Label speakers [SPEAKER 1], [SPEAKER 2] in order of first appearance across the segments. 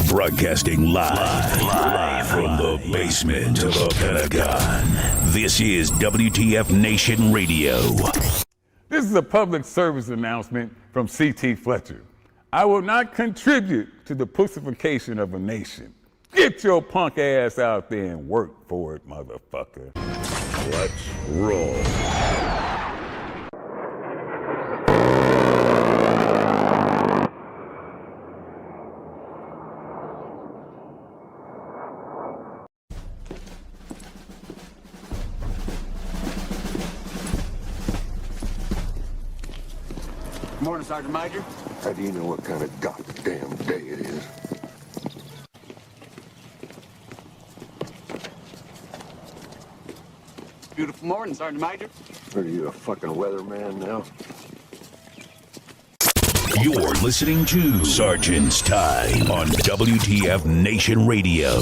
[SPEAKER 1] Broadcasting live from the basement of the Pentagon. This is WTF Nation Radio.
[SPEAKER 2] This is a public service announcement from C.T. Fletcher. I will not contribute to the pussification of a nation. Get your punk ass out there and work for it, motherfucker.
[SPEAKER 1] Let's roll.
[SPEAKER 3] Morning, Sergeant Major.
[SPEAKER 4] How do you know what kind of goddamn day it is?
[SPEAKER 3] Beautiful morning, Sergeant Major.
[SPEAKER 4] Are you a fucking weatherman now?
[SPEAKER 1] You're listening to Sergeant's Time on WTF Nation Radio.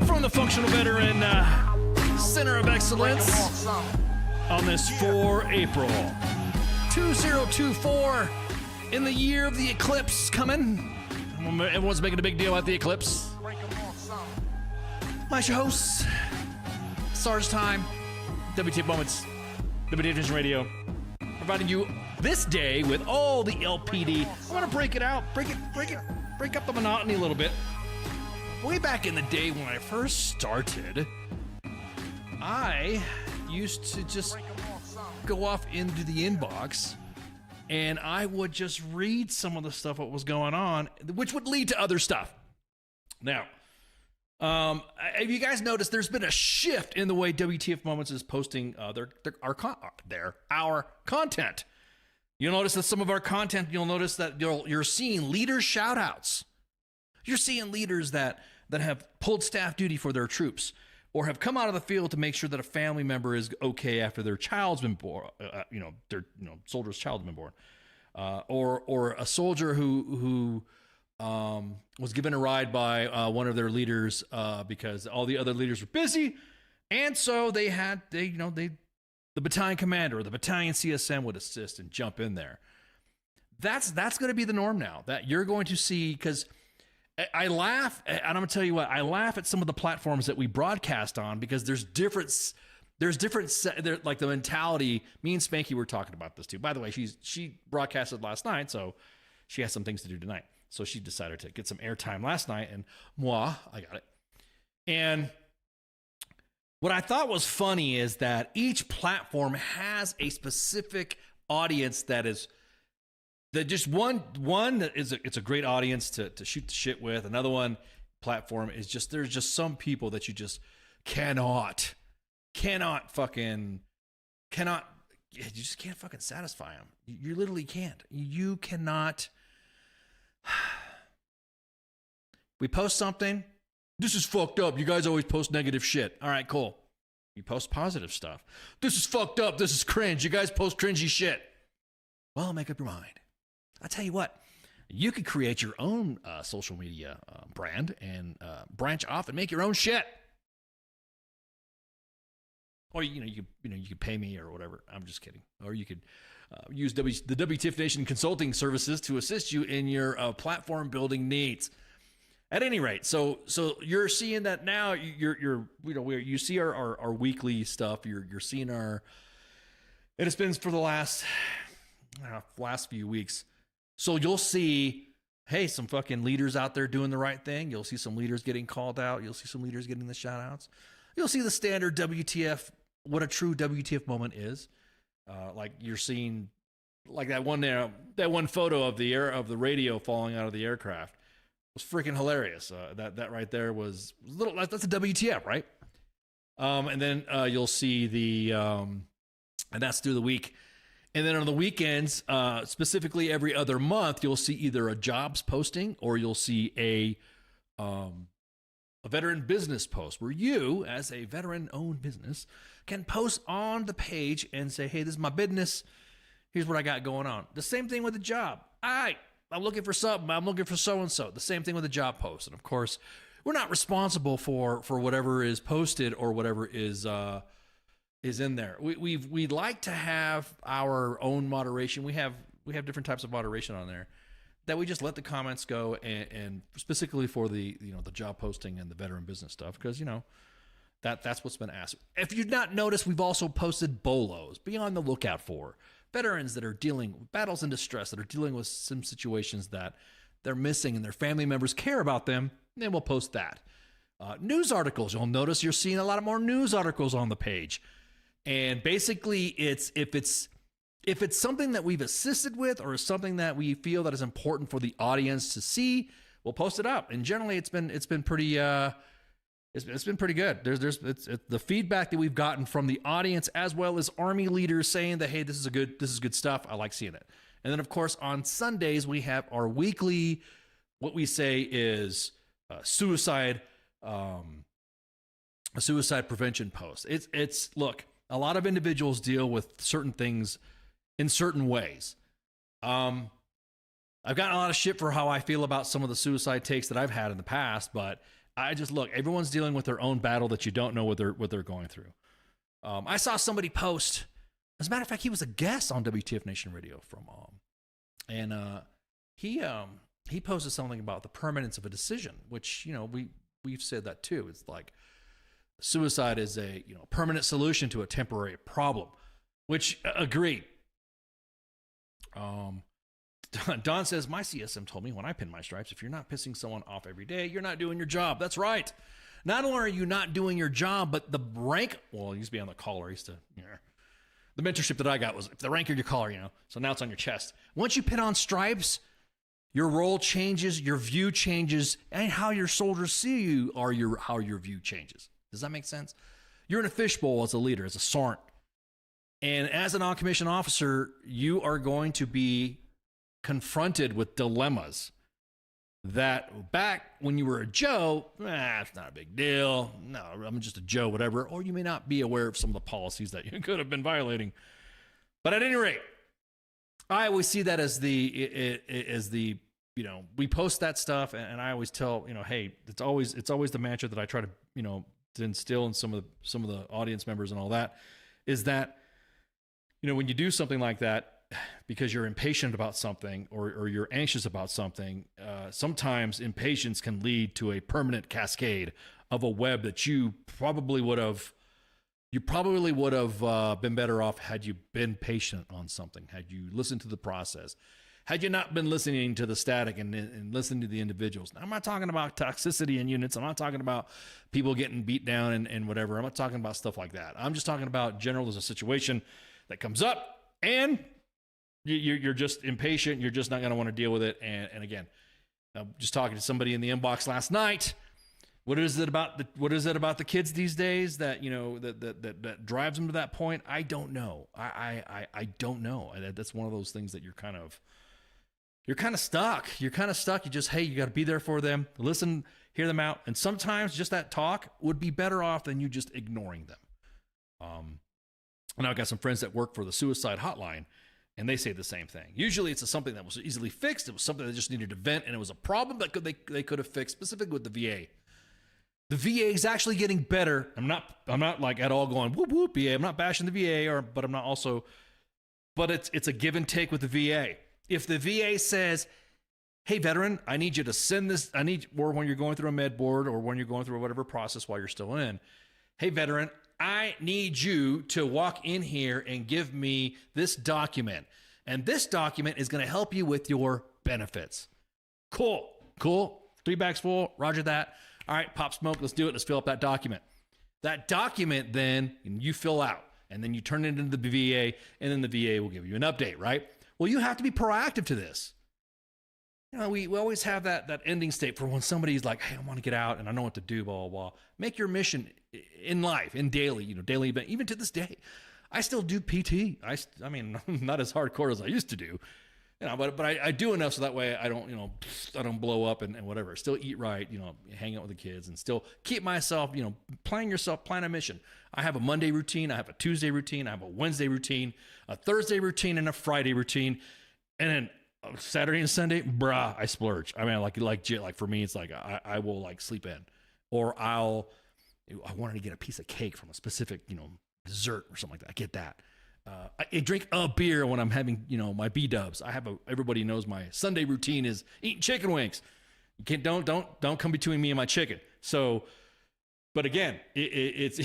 [SPEAKER 5] From the functional veteran Center of Excellence on this 4 April 2024 in the year of the eclipse coming. Everyone's making a big deal about the eclipse. My hosts, SARS Time, WTF Moments, WTF Nation Radio, providing you this day with all the LPD. I want to break it out, break up the monotony a little bit. Way back in the day when I first started, I used to just go off into the inbox and I would just read some of the stuff that was going on, which would lead to other stuff. Now, have you guys noticed there's been a shift in the way WTF Moments is posting our content? You'll notice that some of our content, you'll notice that you're seeing leader shout-outs. You're seeing leaders that have pulled staff duty for their troops or have come out of the field to make sure that a family member is okay after their child's been born, soldier's child's been born, or a soldier who was given a ride by one of their leaders because all the other leaders were busy, and so the battalion commander or the battalion CSM would assist and jump in there. That's going to be the norm now. That you're going to see, because I laugh, and I'm gonna tell you what, I laugh at some of the platforms that we broadcast on because there's different, like the mentality. Me and Spanky were talking about this too. By the way, she broadcasted last night, so she has some things to do tonight. So she decided to get some airtime last night, and I got it. And what I thought was funny is that each platform has a specific audience that just one that is it's a great audience to shoot the shit with. Another one platform is just, there's just some people that you just cannot fucking satisfy them. You literally can't. You cannot. We post something. This is fucked up. You guys always post negative shit. All right, cool. You post positive stuff. This is fucked up. This is cringe. You guys post cringy shit. Well, make up your mind. I'll tell you what, you could create your own social media brand and branch off and make your own shit. Or you could pay me or whatever. I'm just kidding. Or you could use the WTF Nation consulting services to assist you in your platform building needs. At any rate, so you're seeing that now. You see our weekly stuff. You're seeing and it's been for the last few weeks. So you'll see, hey, some fucking leaders out there doing the right thing. You'll see some leaders getting called out. You'll see some leaders getting the shout outs. You'll see the standard WTF, what a true WTF moment is. Like you're seeing like that one photo of the radio falling out of the aircraft was freaking hilarious. That right there was little, that's a WTF, right? And then you'll see and that's through the week. And then on the weekends, specifically every other month, you'll see either a jobs posting or you'll see a veteran business post where you, as a veteran-owned business, can post on the page and say, hey, this is my business. Here's what I got going on. The same thing with a job. I'm looking for something. I'm looking for so-and-so. The same thing with a job post. And, of course, we're not responsible for whatever is posted or whatever is in there. We'd like to have our own moderation. We have different types of moderation on there that we just let the comments go and specifically for the job posting and the veteran business stuff, because that's what's been asked. If you've not noticed, we've also posted bolos. Be on the lookout for veterans that are dealing with battles and distress, that are dealing with some situations that they're missing and their family members care about them. Then we'll post that. News articles. You'll notice you're seeing a lot more news articles on the page. And basically, if it's something that we've assisted with or something that we feel that is important for the audience to see, we'll post it up. And generally, it's been pretty it's been pretty good. There's the feedback that we've gotten from the audience as well as Army leaders saying that, hey, this is good stuff. I like seeing it. And then of course on Sundays we have our weekly, what we say is suicide prevention post. It's look. A lot of individuals deal with certain things in certain ways. I've gotten a lot of shit for how I feel about some of the suicide takes that I've had in the past, but I just look, everyone's dealing with their own battle that you don't know what they're going through. I saw somebody post, as a matter of fact, he was a guest on WTF Nation Radio and he posted something about the permanence of a decision, which, you know, we've said that too. It's like suicide is a, you know, permanent solution to a temporary problem, which agreed. Don says, my CSM told me when I pin my stripes, if you're not pissing someone off every day, you're not doing your job. That's right. Not only are you not doing your job, but the rank, well, it used to be on the collar. I used to, you know, the mentorship that I got was if the rank of your collar, you know, so now it's on your chest. Once you pin on stripes, your role changes, your view changes, and how your soldiers see you how your view changes. Does that make sense? You're in a fishbowl as a leader, as a sergeant. And as a non-commissioned officer, you are going to be confronted with dilemmas that back when you were a Joe, it's not a big deal. No, I'm just a Joe, whatever. Or you may not be aware of some of the policies that you could have been violating. But at any rate, I always see that as the you know, we post that stuff, and I always tell, you know, hey, it's always the mantra that I try to, you know, to instill in some of the audience members and all that, is that, you know, when you do something like that, because you're impatient about something or you're anxious about something, sometimes impatience can lead to a permanent cascade of a web that you probably would have been better off had you been patient on something, had you listened to the process, had you not been listening to the static and listening to the individuals. Now, I'm not talking about toxicity in units. I'm not talking about people getting beat down and whatever. I'm not talking about stuff like that. I'm just talking about general, there's a situation that comes up and you're just impatient. You're just not going to want to deal with it. And again, I'm just talking to somebody in the inbox last night. What is it about the kids these days that, you know, that drives them to that point? I don't know. I don't know. That's one of those things that you're kind of stuck. You're kind of stuck. You just, hey, you got to be there for them, listen, hear them out. And sometimes just that talk would be better off than you just ignoring them. And I've got some friends that work for the suicide hotline, and they say the same thing. Usually it's something that was easily fixed. It was something that just needed to vent, and it was a problem that they could have fixed, specifically with the VA. The VA is actually getting better. I'm not like at all going whoop whoop VA. I'm not bashing the VA, but I'm not also. But it's a give and take with the VA. If the VA says, "Hey, veteran, I need you to send this. Or when you're going through a med board, or when you're going through whatever process while you're still in, hey, veteran, I need you to walk in here and give me this document. And this document is going to help you with your benefits." Cool. 3 bags full. Roger that. All right, pop smoke. Let's do it. Let's fill up that document. That document then you fill out, and then you turn it into the VA, and then the VA will give you an update, right? Well, you have to be proactive to this. You know, we always have that ending state for when somebody's like, hey, I want to get out and I know what to do, blah, blah, blah. Make your mission in life, in daily event. Even to this day, I still do PT. I mean, not as hardcore as I used to do, you know, but I do enough so that way I don't blow up and whatever. Still eat right, you know, hang out with the kids and still keep myself, you know, plan a mission. I have a Monday routine. I have a Tuesday routine. I have a Wednesday routine, a Thursday routine, and a Friday routine. And then Saturday and Sunday, I splurge. I mean, like for me, it's like I will like sleep in, or I wanted to get a piece of cake from a specific, you know, dessert or something like that. I get that. I drink a beer when I'm having, you know, my B-dubs. Everybody knows my Sunday routine is eating chicken wings. You can't, don't come between me and my chicken. So, but again, it's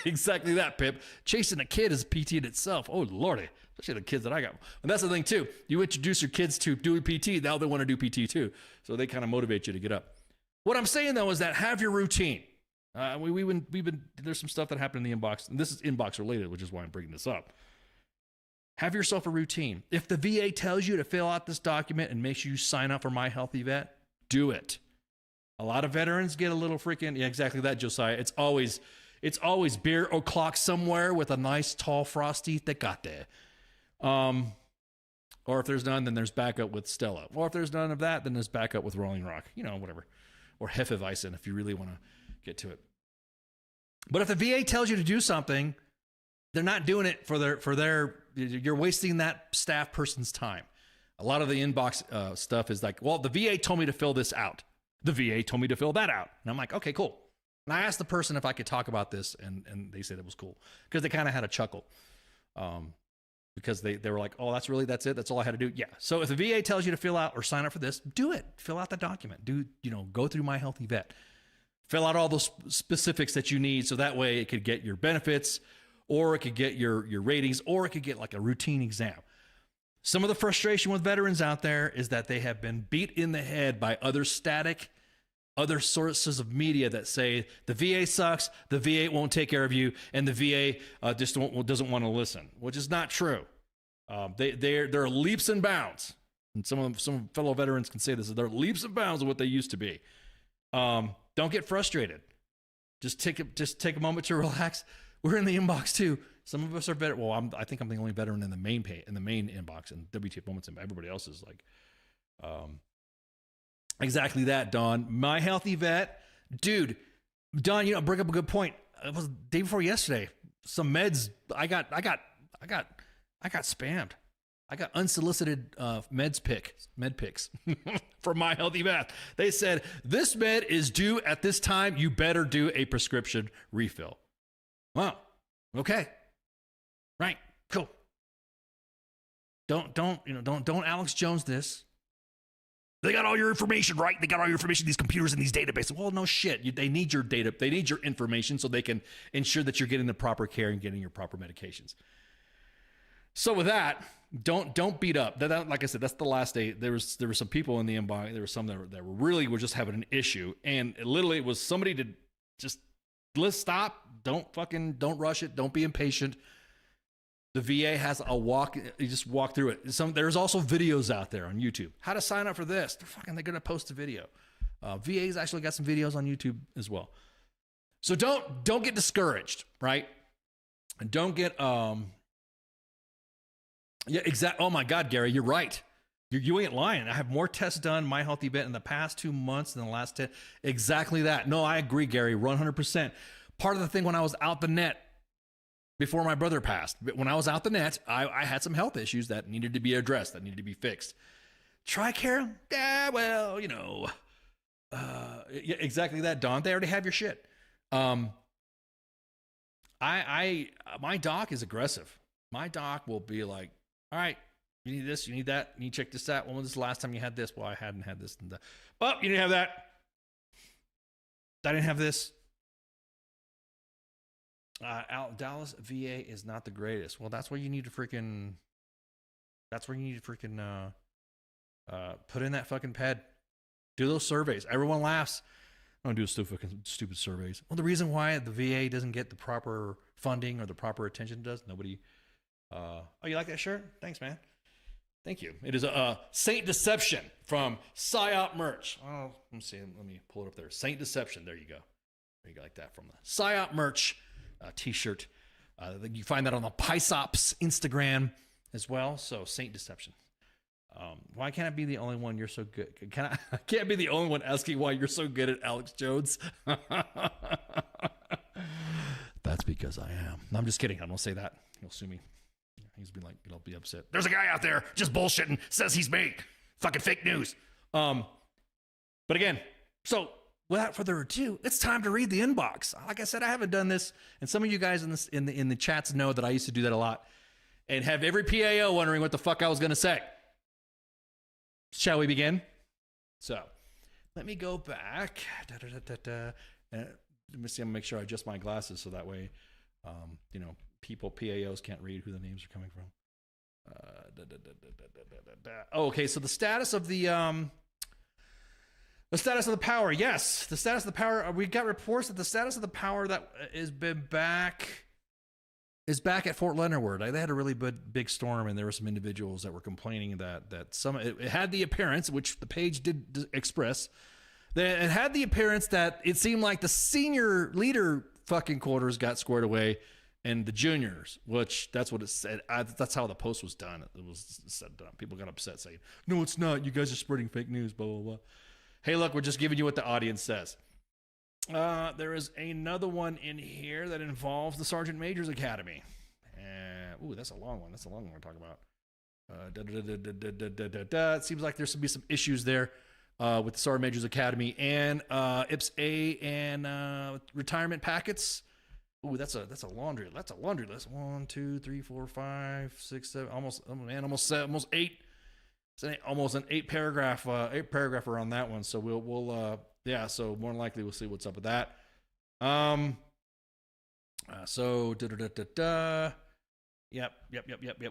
[SPEAKER 5] exactly that, Pip. Chasing a kid is PT in itself. Oh, Lordy. Especially the kids that I got. And that's the thing, too. You introduce your kids to doing PT, now they want to do PT, too. So they kind of motivate you to get up. What I'm saying, though, is that have your routine. There's some stuff that happened in the inbox, and this is inbox related, which is why I'm bringing this up. Have yourself a routine. If the VA tells you to fill out this document and makes you sign up for My Healthy Vet, do it. A lot of veterans get a little freaking, yeah, exactly that, Josiah. It's always beer o'clock somewhere with a nice tall frosty Tecate. Or if there's none, then there's backup with Stella. Or if there's none of that, then there's backup with Rolling Rock. You know, whatever. Or Hefeweizen if you really want to get to it. But if the VA tells you to do something, they're not doing it for their, you're wasting that staff person's time. A lot of the inbox stuff is like, well, the VA told me to fill this out. the VA told me to fill that out. And I'm like, okay, cool. And I asked the person if I could talk about this, and they said it was cool because they kind of had a chuckle. Because they were like, oh, that's it. That's all I had to do. Yeah. So if the VA tells you to fill out or sign up for this, do it. Fill out the document. Go through My Healthy Vet. Fill out all those specifics that you need. So that way it could get your benefits, or it could get your ratings, or it could get like a routine exam. Some of the frustration with veterans out there is that they have been beat in the head by other sources of media that say the VA sucks, the VA won't take care of you, and the VA just doesn't want to listen, which is not true. There are leaps and bounds, and some fellow veterans can say this. There are leaps and bounds of what they used to be. Don't get frustrated. Just take a moment to relax. We're in the inbox too. Some of us are better. Well, I think I'm the only veteran in the main inbox, and WTF Moments inbox. Everybody else is like, exactly that, Don. My Healthy Vet, dude. Don, bring up a good point. It was the day before yesterday. Some meds. I got spammed. I got unsolicited med pics from My Healthy Vet. They said, this med is due at this time. You better do a prescription refill. Wow. Okay. Right. Cool. Don't Alex Jones this. They got all your information, right? They got all your information, these computers and these databases. Well, no shit. They need your data. They need your information so they can ensure that you're getting the proper care and getting your proper medications. So with that, don't beat up. That, like I said, that's the last day. There were some people in the inbox. There were some that were just having an issue, and literally it was somebody to just let's stop. Don't rush it. Don't be impatient. The VA has a walk. You just walk through it. There's also videos out there on YouTube. How to sign up for this? They're going to post a video. VA's actually got some videos on YouTube as well. So don't get discouraged, right? And don't get Oh my God, Gary, you're right. You ain't lying. I have more tests done My Healthy Vet in the past 2 months than the last 10. Exactly that. No, I agree, Gary, 100%. Part of the thing when I was out the net before my brother passed, when I was out the net, I had some health issues that needed to be addressed, that needed to be fixed. TRICARE? Yeah, well, yeah, exactly that, Don. They already have your shit. My doc is aggressive. My doc will be like, all right, you need this, you need that, you need to check this out. When was the last time you had this? Well, I hadn't had this and that. Oh, you didn't have that. I didn't have this. Dallas VA is not the greatest. Well, that's where you need to freaking put in that fucking ped. Do those surveys. Everyone laughs. I don't do stupid surveys. Well, the reason why the VA doesn't get the proper funding or the proper attention it does, nobody. Oh, you like that shirt? Thanks, man. Thank you. It is a Saint Deception from PsyOp merch. Oh, let me see. Let me pull it up there. Saint Deception. There you go. There you go, like that from the PsyOp merch t-shirt. You find that on the PsyOps Instagram as well. So Saint Deception. Why can't I be the only one? You're so good. I can't be the only one asking why you're so good at Alex Jones. That's because I am. No, I'm just kidding. I don't say that. He'll sue me. He's be like, he'll be upset. There's a guy out there just bullshitting, says he's me. Fucking fake news. But again, so without further ado, it's time to read the inbox. Like I said, I haven't done this, and some of you guys in the chats know that I used to do that a lot, and have every PAO wondering what the fuck I was going to say. Shall we begin? So, let me go back. Let me see. I'm gonna make sure I adjust my glasses so that way, PAOs can't read who the names are coming from. Okay, so the status of the power. Yes, the status of the power. We got reports that the status of the power that has been back is back at Fort Leonard Wood. They had a really big storm, and there were some individuals that were complaining that some it had the appearance, which the page did express, that it had the appearance that it seemed like the senior leader fucking quarters got squared away, and the juniors, which that's what it said. That's how the post was done. It was said. People got upset saying, "No, it's not. You guys are spreading fake news." Blah blah blah. Hey, look, we're just giving you what the audience says. There is another one in here that involves the Sergeant Major's Academy. Ooh, that's a long one. That's a long one we're talking about. It seems like there's going to be some issues there. with the Sergeant Major's Academy and IPS-A and retirement packets. Ooh, that's a laundry list. 1, 2, 3, 4, 5, 6, 7, almost eight. It's almost an eight paragraph on that one. So we'll so more than likely we'll see what's up with that. Yep.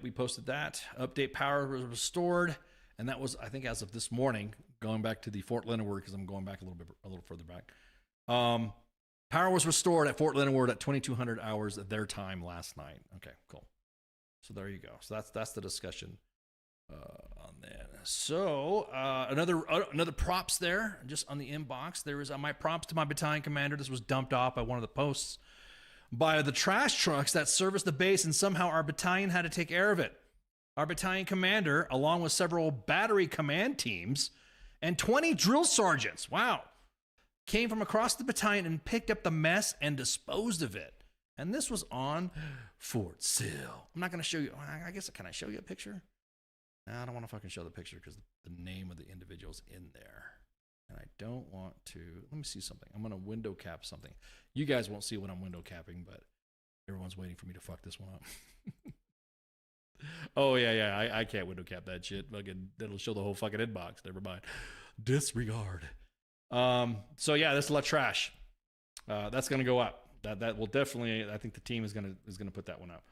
[SPEAKER 5] We posted that. Update power was restored, and that was, I think, as of this morning. Going back to the Fort Leonard Wood, because I'm going back a little further back. Power was restored at Fort Leonard Wood at 2,200 hours at their time last night. Okay, cool. So there you go. So that's the discussion on that. So another props there, just on the inbox. There is my props to my battalion commander. This was dumped off by one of the posts by the trash trucks that service the base, and somehow our battalion had to take care of it. Our battalion commander, along with several battery command teams and 20 drill sergeants, came from across the battalion and picked up the mess and disposed of it. And this was on Fort Sill. I'm not going to show you. I guess, can I show you a picture? No, I don't want to fucking show the picture because the name of the individual's in there. And I don't want to. Let me see something. I'm going to window cap something. You guys won't see what I'm window capping, but everyone's waiting for me to fuck this one up. Oh, yeah. I can't window cap that shit. Fucking, that'll show the whole fucking inbox. Never mind. Disregard. So yeah, this is a lot of trash. That's gonna go up. That will definitely. I think the team is gonna put that one up.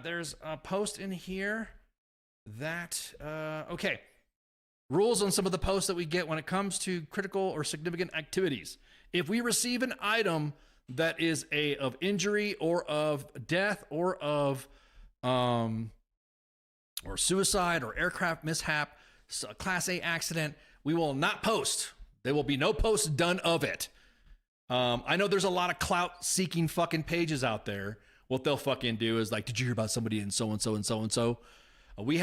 [SPEAKER 5] There's a post in here that okay. Rules on some of the posts that we get when it comes to critical or significant activities. If we receive an item that is of injury or of death or of or suicide or aircraft mishap, Class A accident, we will not post. There will be no post done of it. I know there's a lot of clout-seeking fucking pages out there. What they'll fucking do is like, did you hear about somebody in so and so and so and so? We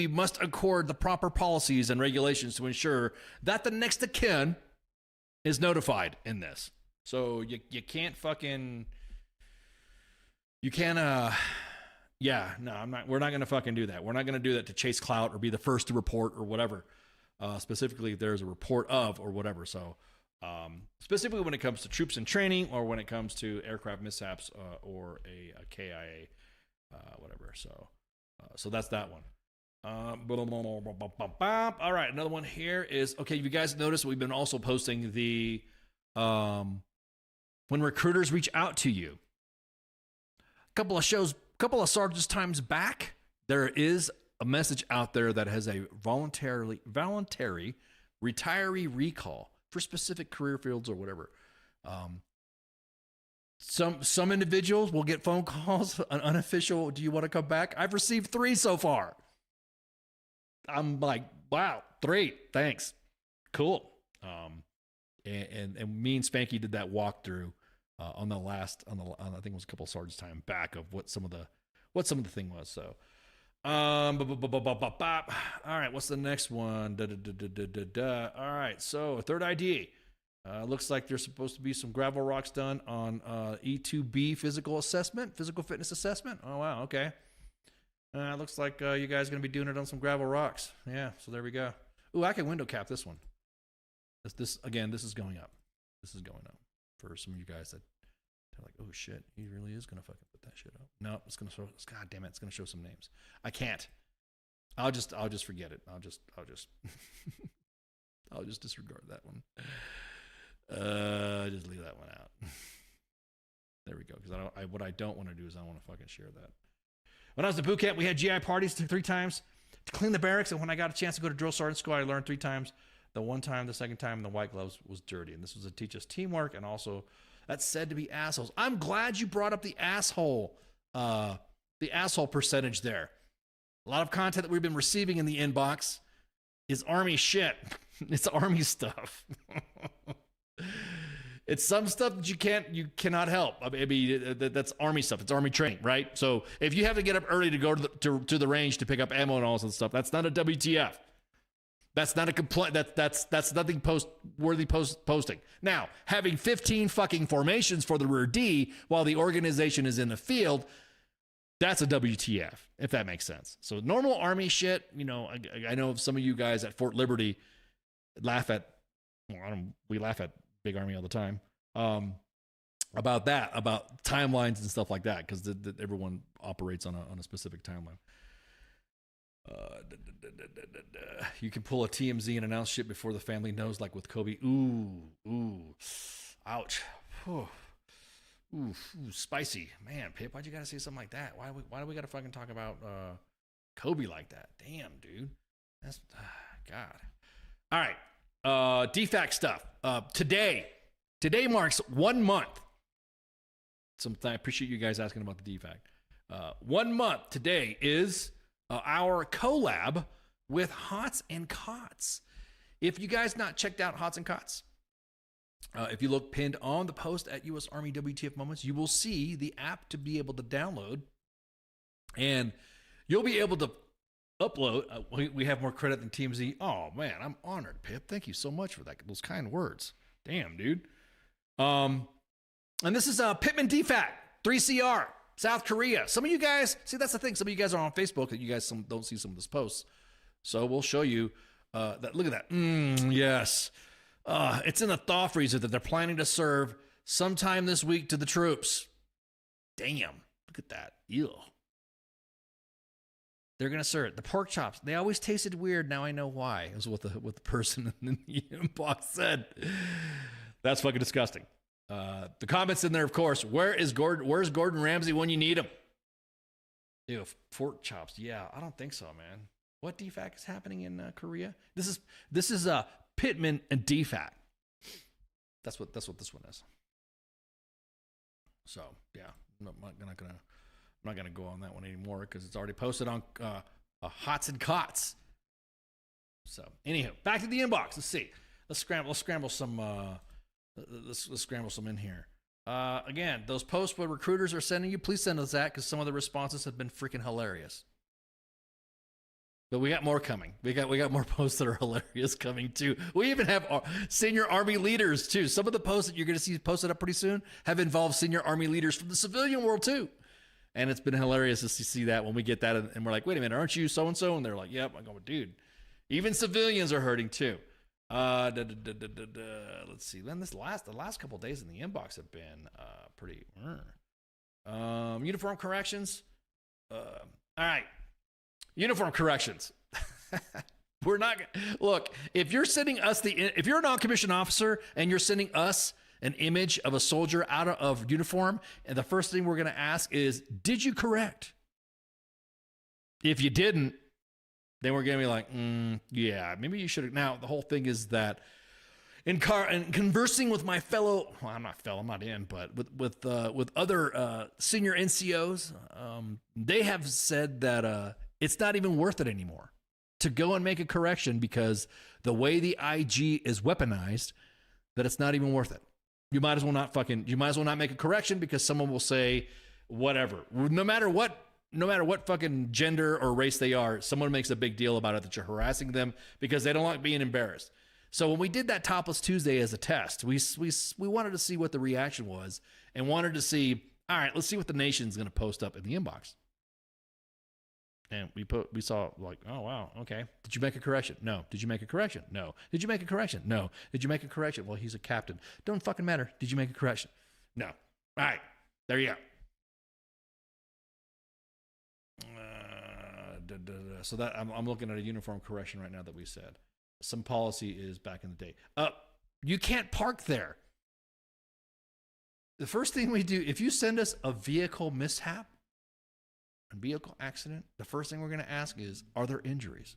[SPEAKER 5] must accord the proper policies and regulations to ensure that the next of kin is notified in this. So you can't fucking, you can't yeah, no, we're not going to fucking do that. We're not going to do that to chase clout or be the first to report or whatever. Specifically, if there's a report of or whatever. So, specifically when it comes to troops in training or when it comes to aircraft mishaps or a KIA, whatever. So that's that one. All right, another one here is, okay, you guys notice we've been also posting the when recruiters reach out to you. Couple of sergeants times back, there is a message out there that has a voluntary retiree recall for specific career fields or whatever. Some individuals will get phone calls, an unofficial, do you want to come back? I've received 3 so far. I'm like, wow, 3, thanks. Cool. And me and Spanky did that walkthrough on I think it was a couple of sergeants time back of what some of the thing was. So, all right, what's the next one? All right, so third ID. Looks like there's supposed to be some gravel rocks done on E2B physical fitness assessment. Oh wow, okay. Looks like you guys are gonna be doing it on some gravel rocks. Yeah, so there we go. Ooh, I can window cap this one. This is going up. This is going up for some of you guys that they're like, oh shit, he really is gonna fucking put that shit up. No, it's gonna show. God damn it, it's gonna show some names. I can't. I'll just forget it. I'll just I'll just disregard that one. Just leave that one out. There we go. Because what I don't want to do is I want to fucking share that. When I was at boot camp, we had GI parties 3 times to clean the barracks, and when I got a chance to go to drill sergeant school, I learned 3 times. The one time, the second time, the white gloves was dirty, and this was to teach us teamwork, and also that's said to be assholes. I'm glad you brought up the asshole percentage there. A lot of content that we've been receiving in the inbox is Army shit. It's Army stuff. It's some stuff that you cannot help. I mean, that's Army stuff. It's Army training, right? So if you have to get up early to go to the range to pick up ammo and all that stuff, that's not a WTF. That's not a complaint. That's nothing worthy posting. Now, having 15 fucking formations for the rear D while the organization is in the field, That's a WTF, if that makes sense. So normal Army shit, you know, I know some of you guys at Fort Liberty laugh at, we laugh at Big Army all the time, about that, about timelines and stuff like that, because everyone operates on a specific timeline. You can pull a TMZ and announce shit before the family knows, like with Kobe. Ooh, ouch. Ooh, spicy. Man, Pip, why'd you gotta say something like that? Why do we gotta fucking talk about Kobe like that? Damn, dude. That's God. All right. DFAC stuff. Today marks 1 month. I appreciate you guys asking about the DFAC. 1 month today is our collab with Hots and Cots. If you guys not checked out Hots and Cots, if you look pinned on the post at US Army WTF Moments, you will see the app to be able to download, and you'll be able to upload. We have more credit than TMZ. Oh man, I'm honored, Pip. Thank you so much for that. Those kind words. Damn, dude. And this is Pittman DFAC 3CR South Korea. Some of you guys see, that's the thing. Some of you guys are on Facebook that you guys don't see some of this posts. So we'll show you that. Look at that. Yes. It's in the thaw freezer that they're planning to serve sometime this week to the troops. Damn. Look at that. Ew. They're going to serve it. The pork chops, they always tasted weird. Now I know why. Is what the person in the inbox said. That's fucking disgusting. The comments in there, of course. Where's Gordon Ramsay when you need him? Ew, pork chops. Yeah, I don't think so, man. What DFAC is happening in Korea? This is Pittman and DFAC. That's what this one is. So yeah, I'm not gonna go on that one anymore because it's already posted on Hots and Cots. So anyhow, back to the inbox. Let's see. Let's scramble some. Let's scramble some in here. Again, those posts what recruiters are sending you, please send us that because some of the responses have been freaking hilarious. But we got more coming. We got more posts that are hilarious coming too. We even have senior Army leaders too. Some of the posts that you're going to see posted up pretty soon have involved senior Army leaders from the civilian world too. And it's been hilarious to see that when we get that and we're like, wait a minute, aren't you so-and-so? And they're like, yep. I go, dude, even civilians are hurting too. Let's see. Then the last couple of days in the inbox have been pretty. Uniform corrections. All right. Uniform corrections. We're not look. If you're sending us if you're a non-commissioned officer and you're sending us an image of a soldier out of uniform, and the first thing we're going to ask is, did you correct? If you didn't, then we're going to be like, yeah, maybe you should have. Now, the whole thing is that in conversing with my fellow, well, I'm not in, but with other senior NCOs, they have said that it's not even worth it anymore to go and make a correction because the way the IG is weaponized, that it's not even worth it. You might as well not make a correction because someone will say whatever. No matter what fucking gender or race they are, someone makes a big deal about it that you're harassing them because they don't like being embarrassed. So when we did that Topless Tuesday as a test, we wanted to see what the reaction was and wanted to see, all right, let's see what the nation's going to post up in the inbox. And we saw like, oh, wow, okay. Did you make a correction? No. Did you make a correction? No. Did you make a correction? No. Did you make a correction? Well, he's a captain. Don't fucking matter. Did you make a correction? No. All right. There you go. So that I'm looking at a uniform correction right now that we said. Some policy is back in the day. You can't park there. The first thing we do, if you send us a vehicle mishap, a vehicle accident, the first thing we're going to ask is, are there injuries?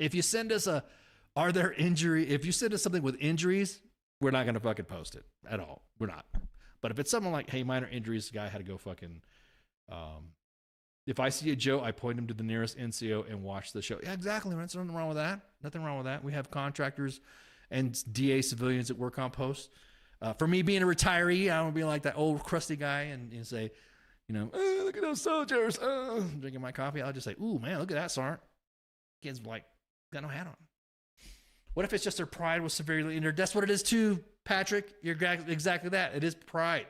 [SPEAKER 5] If you send us if you send us something with injuries, we're not going to fucking post it at all. We're not. But if it's something like, hey, minor injuries, the guy had to go fucking, if I see a Joe, I point him to the nearest NCO and watch the show. Yeah, exactly. There's nothing wrong with that. Nothing wrong with that. We have contractors and DA civilians that work on posts. For me being a retiree, I don't want to be like that old crusty guy and say, look at those soldiers. Drinking my coffee. I'll just say, ooh, man, look at that, Sergeant. Kid's like, got no hat on. What if it's just their pride was severely injured? That's what it is too, Patrick. You're exactly that. It is pride.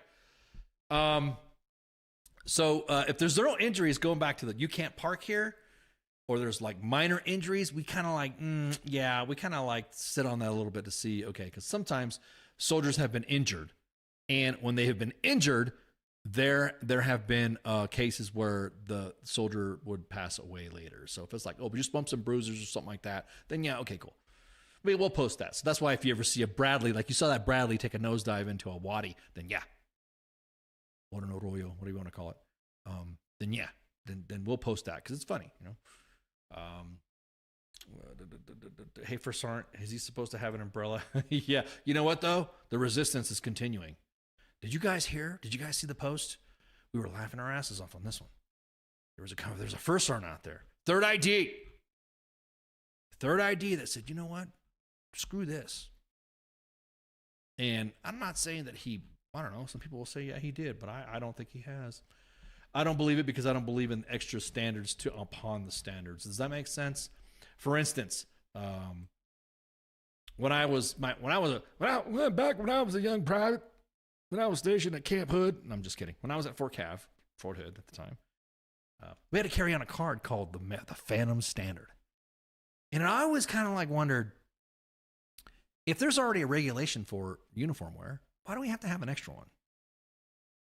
[SPEAKER 5] So if there's no injuries, going back to the you can't park here, or there's like minor injuries, we kind of like, we kind of like sit on that a little bit to see, okay, because sometimes soldiers have been injured, and when they have been injured, there have been cases where the soldier would pass away later. So if it's like, oh, we just bumped some bruises or something like that, then yeah, okay, cool. We'll post that. So that's why if you ever see a Bradley, like you saw that Bradley take a nosedive into a wadi, then yeah. What an arroyo, what do you want to call it? Then yeah, then we'll post that because it's funny, you know. Hey, for Sergeant, is he supposed to have an umbrella? Yeah. You know what though? The resistance is continuing. Did you guys hear? Did you guys see the post? We were laughing our asses off on this one. There's a first sergeant out there, third ID that said, you know what? Screw this. And I'm not saying that I don't know. Some people will say, yeah, he did, but I don't think he has. I don't believe it because I don't believe in extra standards upon the standards. Does that make sense? For instance, when I was a young private, when I was stationed at Camp Hood, and I'm just kidding. When I was at Fort Hood at the time, we had to carry on a card called the Phantom Standard. And I always kind of like wondered, if there's already a regulation for uniform wear, why do we have to have an extra one?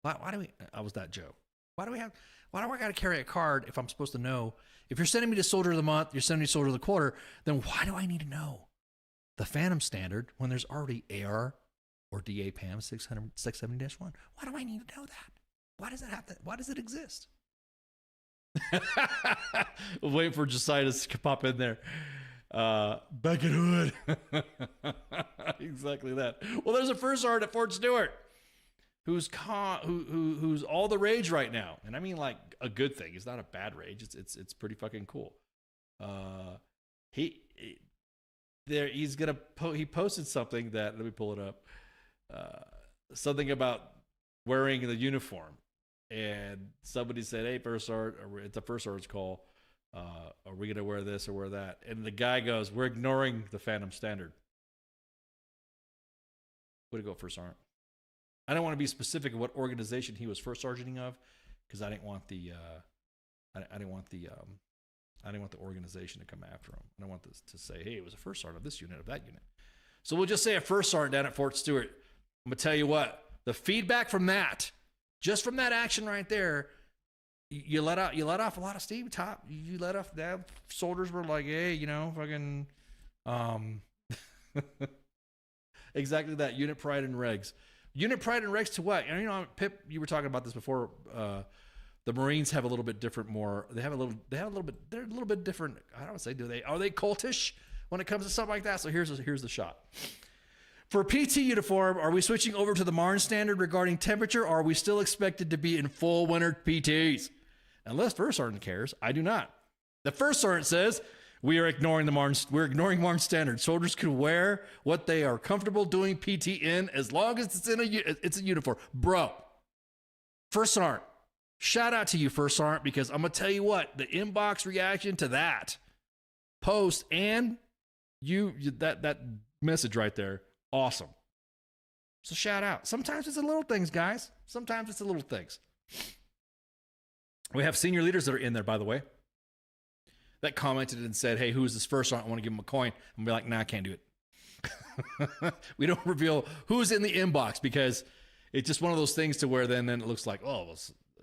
[SPEAKER 5] Why do we? I was that Joe. Why do I got to carry a card if I'm supposed to know? If you're sending me to Soldier of the Month, you're sending me to Soldier of the Quarter, then why do I need to know the Phantom Standard when there's already AR or DA PAM 670-1? Why do I need to know that? Why does it have to? Why does it exist? Waiting for Josiah to pop in there. Back at Hood. Exactly that. Well, there's a first sergeant at Fort Stewart who's all the rage right now, and I mean like a good thing. It's not a bad rage. It's pretty fucking cool. He posted something that, let me pull it up. Something about wearing the uniform, and somebody said, "Hey, first sergeant," it's a first sergeant's call. Are we going to wear this or wear that? And the guy goes, "We're ignoring the Phantom Standard." Way to go, first sergeant. I don't want to be specific of what organization he was first sergeanting of, because I didn't want the organization to come after him. I don't want this to say, "Hey, it was a first sergeant of this unit, of that unit." So we'll just say a first sergeant down at Fort Stewart. I'm gonna tell you what, the feedback from that, just from that action right there, you let off a lot of steam. You let off that. Soldiers were like, "Hey, you know, fucking," exactly that. Unit pride and regs. Unit pride and regs to what? And you know, Pip, you were talking about this before. The Marines have a little bit different. They're a little bit different. I don't say, are they cultish when it comes to something like that? So here's the shot. For PT uniform, are we switching over to the Marne standard regarding temperature, or are we still expected to be in full winter PTs? Unless first sergeant cares, I do not. The first sergeant says we are ignoring Marne standard. Soldiers can wear what they are comfortable doing PT in as long as it's a uniform. Bro, first sergeant, shout out to you, first sergeant, because I'm gonna tell you what, the inbox reaction to that post and that message right there, awesome. So shout out. Sometimes it's the little things, guys. Sometimes it's the little things. We have senior leaders that are in there, by the way, that commented and said, "Hey, who's this first sergeant? I want to give him a coin." I'm be like, "Nah, I can't do it." We don't reveal who's in the inbox because it's just one of those things to where then it looks like, oh,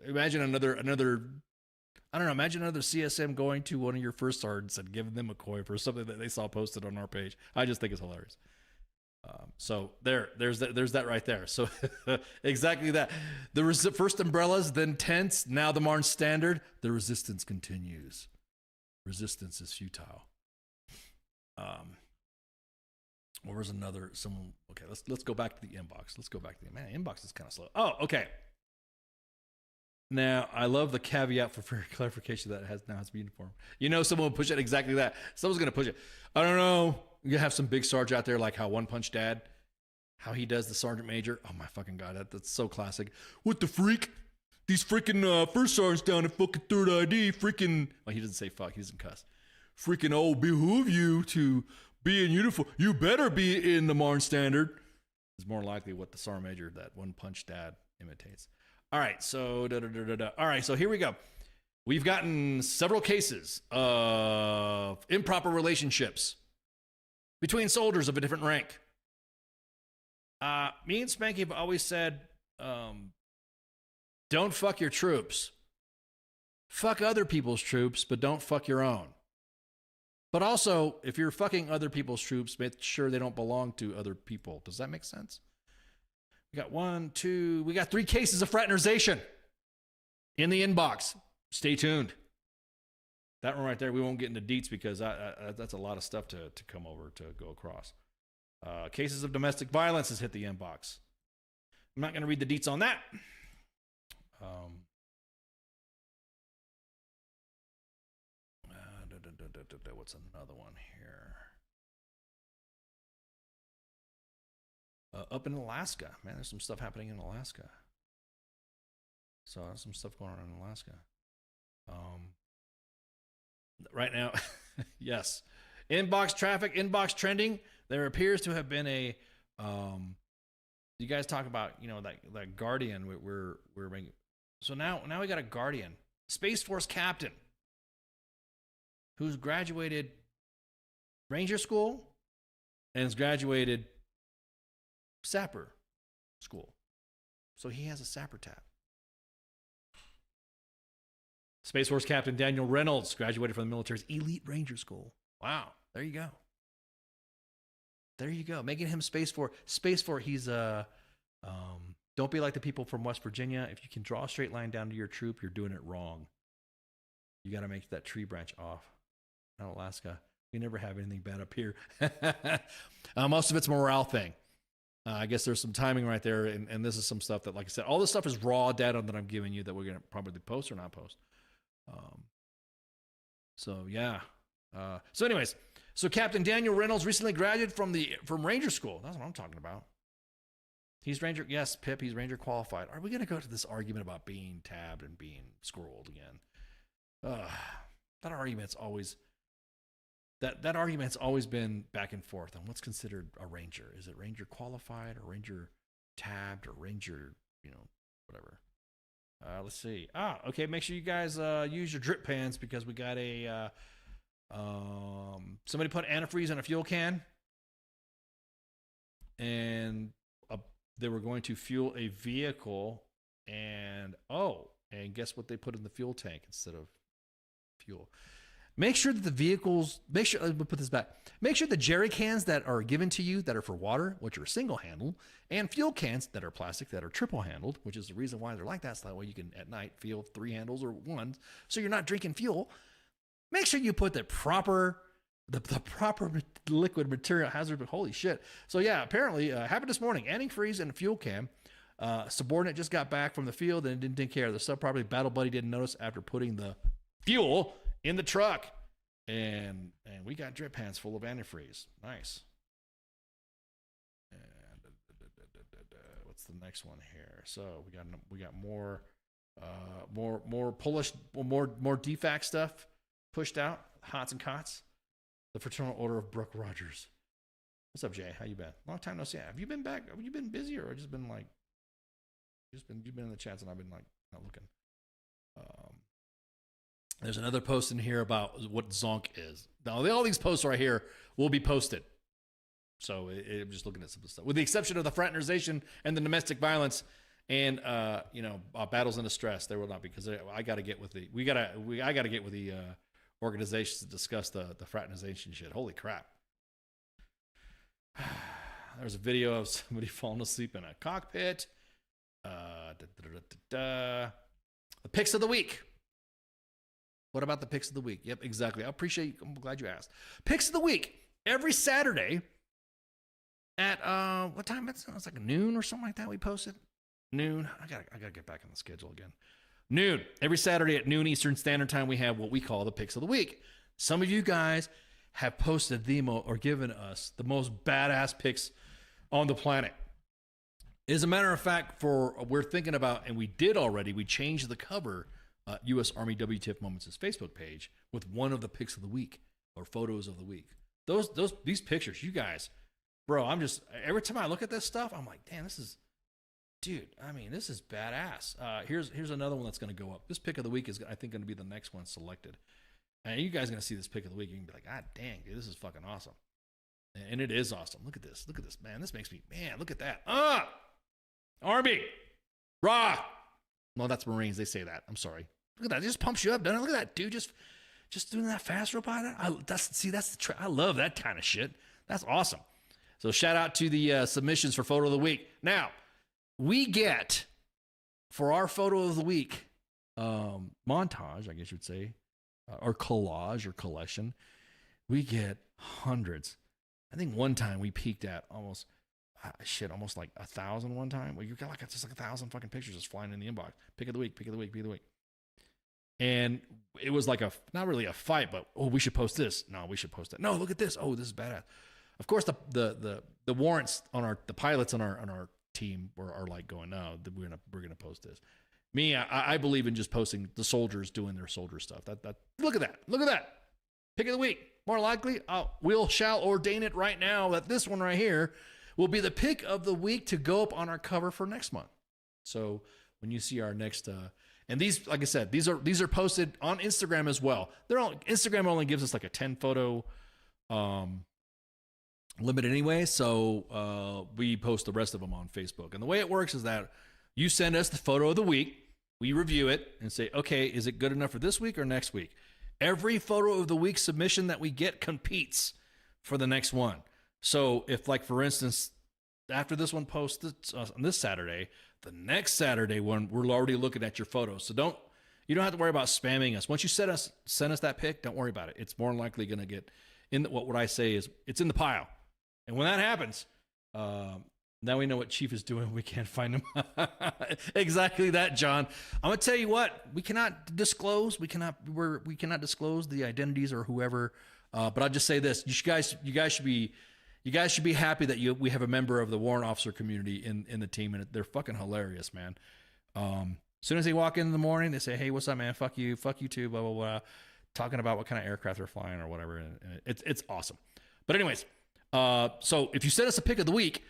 [SPEAKER 5] imagine another I don't know, imagine another CSM going to one of your first sergeants and giving them a coin for something that they saw posted on our page. I just think it's hilarious. So there's that right there. So exactly that. The first umbrellas, then tents, now the Marne standard. The resistance continues. Resistance is futile. What was another? Someone. Okay, let's go back to the inbox. Inbox is kind of slow. Oh, okay. Now, I love the caveat for clarification that now has to be uniform. You know, someone will push it exactly that. Someone's going to push it. I don't know. You have some big sergeant out there like how One Punch Dad, how he does the sergeant major. Oh, my fucking God. That's so classic. What the freak? These freaking first sergeants down at fucking third ID freaking. Well, he doesn't say fuck. He doesn't cuss. Freaking, oh, behoove you to be in uniform. You better be in the Marne standard. Is more likely what the sergeant major that One Punch Dad imitates. All right, so all right, so here we go. We've gotten several cases of improper relationships between soldiers of a different rank. Me and Spanky have always said, don't fuck your troops. Fuck other people's troops, but don't fuck your own. But also, if you're fucking other people's troops, make sure they don't belong to other people. Does that make sense? We got we got 3 cases of fraternization in the inbox. Stay tuned. That one right there, we won't get into deets because that's a lot of stuff to come over to go across. Cases of domestic violence has hit the inbox. I'm not going to read the deets on that. What's another one here? Up in Alaska. Man, there's some stuff happening in Alaska. So there's some stuff going on in Alaska. Right now, yes. Inbox traffic, inbox trending. There appears to have been a you guys talk about, that Guardian we're making. So now we got a Guardian, Space Force captain, who's graduated Ranger School and has graduated Sapper School. So he has a Sapper tab. Space Force Captain Daniel Reynolds graduated from the military's Elite Ranger School. Wow, there you go. There you go. Making him Space Force. He's don't be like the people from West Virginia. If you can draw a straight line down to your troop, you're doing it wrong. You got to make that tree branch off. Not Alaska. We never have anything bad up here. Most of it's a morale thing. I guess there's some timing right there, and this is some stuff that, like I said, all this stuff is raw data that I'm giving you that we're going to probably post or not post. So yeah. So anyways, so Captain Daniel Reynolds recently graduated from Ranger School. That's what I'm talking about. He's Ranger. Yes, Pip. He's Ranger qualified. Are we going to go to this argument about being tabbed and being scrolled again? That argument's always been back and forth on what's considered a Ranger. Is it Ranger qualified or Ranger tabbed or Ranger, whatever. Let's see. Okay. Make sure you guys use your drip pans because we got a somebody put antifreeze in a fuel can, and they were going to fuel a vehicle, and guess what they put in the fuel tank instead of fuel? Make sure that let me put this back. Make sure the jerry cans that are given to you that are for water, which are single handled, and fuel cans that are plastic that are triple handled, which is the reason why they're like that. So that way you can at night feel 3 handles or 1, so you're not drinking fuel. Make sure you put the proper liquid material hazard. Holy shit. So yeah, apparently happened this morning. Antifreeze in a fuel can. Subordinate just got back from the field and didn't take care of the stuff properly. Battle buddy didn't notice after putting the fuel in the truck, and we got drip pans full of antifreeze. Nice. And what's the next one here? So we got more DFAC stuff pushed out. Hots and cots. The Fraternal Order of Brooke Rogers. What's up, Jay? How you been? Long time no see. Have you been back? Have you been busy or just been like, you've been in the chats and I've been like not looking. There's another post in here about what Zonk is. Now, all these posts right here will be posted. So I'm just looking at some of the stuff. With the exception of the fraternization and the domestic violence and battles and distress, there will not be, because I got to get with the I got to get with the organizations to discuss the fraternization shit. Holy crap. There's a video of somebody falling asleep in a cockpit. The picks of the week. What about the picks of the week? Yep, exactly. I appreciate you. I'm glad you asked. Picks of the week every Saturday at what time? It's like noon or something like that. We posted noon. I gotta get back on the schedule again. Noon every Saturday at noon Eastern Standard Time. We have what we call the picks of the week. Some of you guys have posted or given us the most badass picks on the planet. As a matter of fact, we're thinking about, and we did already. We changed the cover. U.S. Army WTF Moments' Facebook page with one of the picks of the week or photos of the week. These pictures, you guys, bro, every time I look at this stuff, I'm like, damn, this is dude, I mean, this is badass. Here's another one that's going to go up. This pick of the week is, I think, going to be the next one selected. And you guys are going to see this pick of the week. You can be like, God dang, dude, this is fucking awesome. And it is awesome. Look at this. Look at this, man. This makes me, man, look at that. Army. Rah. No, that's Marines. They say that. I'm sorry. Look at that. It just pumps you up, doesn't it? Look at that, dude. Just doing that fast rope on it. I love that kind of shit. That's awesome. So shout out to the submissions for photo of the week. Now, we get, for our photo of the week montage, I guess you'd say, or collage or collection, we get hundreds. I think one time we peaked at almost like 1,000 one time. Well, you got just like 1,000 fucking pictures just flying in the inbox. Pick of the week. And it was like not really a fight, but we should post this. No, we should post that. No, look at this. Oh, this is badass. Of course, the warrants on the pilots on our team are like going, no, we're gonna post this. Me, I believe in just posting the soldiers doing their soldier stuff. That look at that. Pick of the week. More likely, we'll shall ordain it right now that this one right here will be the pick of the week to go up on our cover for next month. So when you see our next, and these, like I said, these are posted on Instagram as well. Instagram only gives us like a 10 photo limit anyway, so we post the rest of them on Facebook. And the way it works is that you send us the photo of the week, we review it and say, okay, is it good enough for this week or next week? Every photo of the week submission that we get competes for the next one. So if, like, for instance, after this one posts on this Saturday, the next Saturday one, we're already looking at your photos. So you don't have to worry about spamming us. Once you send us that pic, don't worry about it. It's more than likely going to get in what I say is it's in the pile. And when that happens, now we know what Chief is doing. We can't find him. Exactly that, John. I'm gonna tell you what. We cannot disclose. We cannot disclose the identities or whoever. But I'll just say this: you guys should be happy that we have a member of the warrant officer community in the team, and they're fucking hilarious, man. As soon as they walk in the morning, they say, "Hey, what's up, man? Fuck you too." Blah blah blah. Talking about what kind of aircraft they're flying or whatever, and it's awesome. But anyways, so if you send us a pick of the week,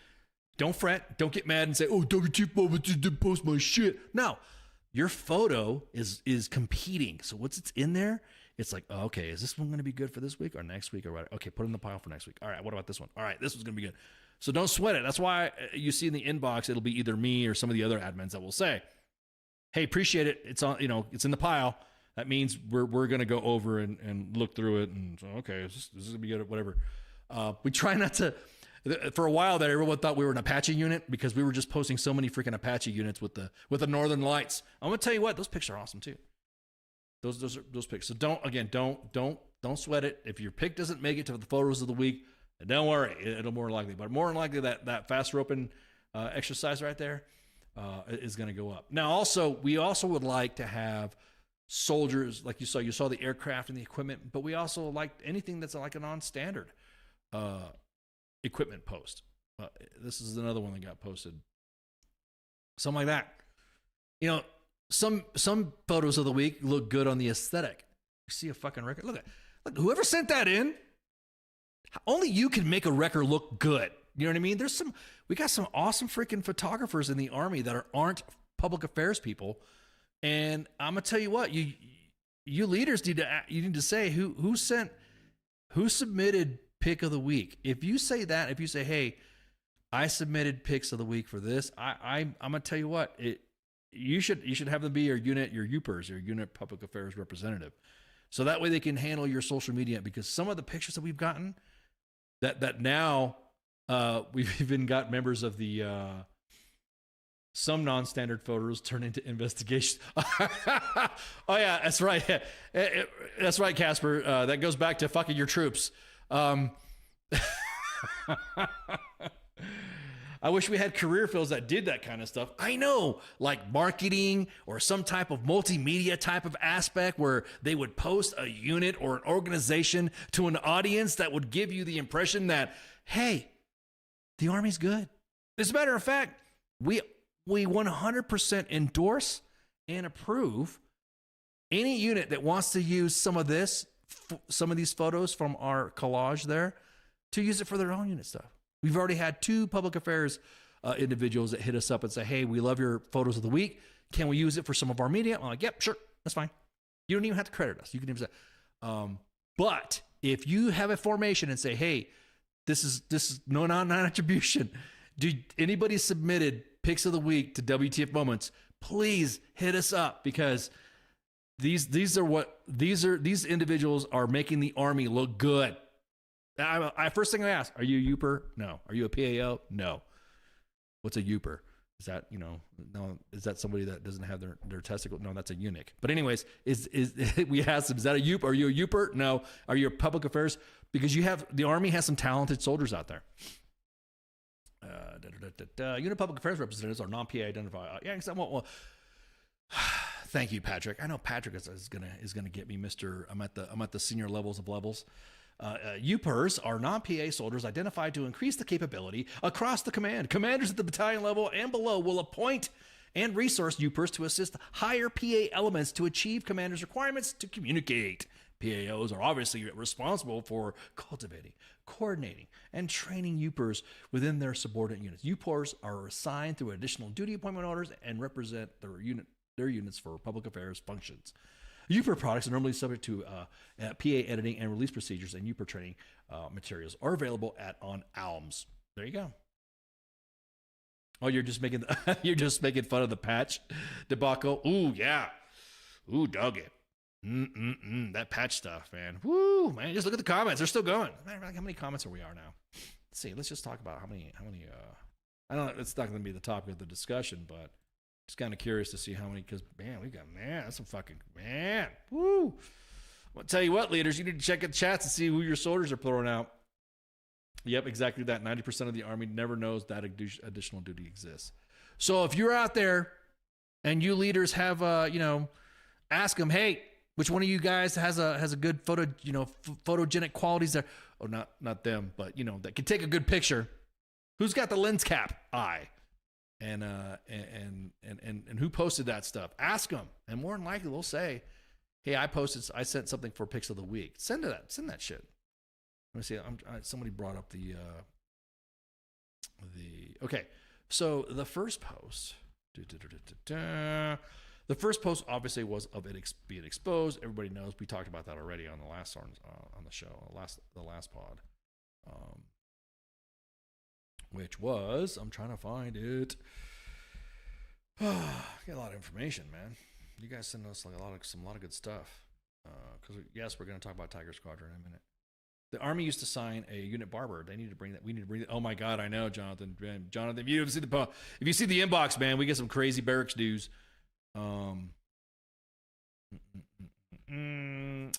[SPEAKER 5] don't fret, don't get mad and say, "Oh, WTF didn't post my shit." No, your photo is competing. So once it's in there, it's like, oh, okay, is this one going to be good for this week or next week or what? Okay, put it in the pile for next week. All right, what about this one? All right, this one's going to be good. So don't sweat it. That's why you see in the inbox, it'll be either me or some of the other admins that will say, "Hey, appreciate it. It's on, it's in the pile." That means we're going to go over and look through it and so, okay, this is going to be good, whatever. We try not to. For a while there, everyone thought we were an Apache unit because we were just posting so many freaking Apache units with the Northern Lights. I'm gonna tell you what, those pics are awesome too. Those pics. So don't sweat it. If your pic doesn't make it to the photos of the week, don't worry, it'll more likely. But more than likely that fast roping exercise right there is gonna go up. Now we also would like to have soldiers, like you saw the aircraft and the equipment, but we also like anything that's like a non-standard equipment post. This is another one that got posted. Something like that. Some photos of the week look good on the aesthetic. You see a fucking record. Look, whoever sent that in, only you can make a record look good. You know what I mean? We got some awesome freaking photographers in the Army that aren't public affairs people. And I'm gonna tell you what, you leaders need to say who submitted pick of the week. If you say, hey, I submitted picks of the week for this, I'm gonna tell you what, you should have them be your UPERS, your unit public affairs representative, so that way they can handle your social media. Because some of the pictures that we've gotten, that now we've even got members of the some non-standard photos turn into investigations. Oh yeah, that's right. That's right, Casper. That goes back to fucking your troops. I wish we had career fields that did that kind of stuff. I know, like marketing or some type of multimedia type of aspect where they would post a unit or an organization to an audience that would give you the impression that, hey, the Army's good. As a matter of fact, we 100% endorse and approve any unit that wants to use some of these photos from our collage there to use it for their own unit stuff. We've already had 2 public affairs individuals that hit us up and say, hey, we love your photos of the week. Can we use it for some of our media? I'm like, yep, sure, that's fine. You don't even have to credit us. You can even say, but if you have a formation and say, hey, this is no non-attribution. Anybody submitted pics of the week to WTF Moments, please hit us up, because these individuals are making the Army look good. First thing I ask, are you a Youper? No. Are you a PAO? No. What's a Youper? Is that, no, is that somebody that doesn't have their testicle? No, that's a eunuch. But anyways, we asked them, is that a Youper? Are you a Youper? No. Are you a public affairs? Because the Army has some talented soldiers out there. Unit public affairs representatives are non-PA identified. Yeah, well, thank you, Patrick. I know Patrick is gonna get me, Mister. I'm at the senior levels of levels. UPERs are non-PA soldiers identified to increase the capability across the command. Commanders at the battalion level and below will appoint and resource UPERs to assist higher PA elements to achieve commanders' requirements to communicate. PAOs are obviously responsible for cultivating, coordinating, and training UPERs within their subordinate units. UPERs are assigned through additional duty appointment orders and represent their units for public affairs functions. UPER products are normally subject to PA editing and release procedures, and UPER training materials are available on ALMS. There you go. Oh, you're just making fun of the patch debacle. Ooh, yeah. Ooh, dug it. That patch stuff, man. Woo, man. Just look at the comments. They're still going. Man, how many comments are we now? Let's see. Let's just talk about how many. I don't know. It's not going to be the topic of the discussion, but just kind of curious to see how many. Because that's some fucking man. Woo. I'll tell you what, leaders, you need to check the chats and see who your soldiers are throwing out. Yep, exactly that. 90% of the Army never knows that additional duty exists. So if you're out there and you leaders have, ask them, hey, which one of you guys has a good photo, photogenic qualities there? Oh, not them, but that can take a good picture. Who's got the lens cap eye? And who posted that stuff? Ask them, and more than likely they'll say, "Hey, I sent something for pics of the week." Send that shit. Let me see. Somebody brought up the okay. So the first post. The first post obviously was of it being exposed. Everybody knows we talked about that already on the last on the show, the last pod, which was, I'm trying to find it. Get a lot of information, man. You guys send us like a lot of good stuff. Because yes, we're going to talk about Tiger Squadron in a minute. The Army used to sign a unit barber. They need to bring that. We need to bring that. Oh my God, I know, Jonathan. Jonathan, if you see the inbox, man, we get some crazy barracks dues.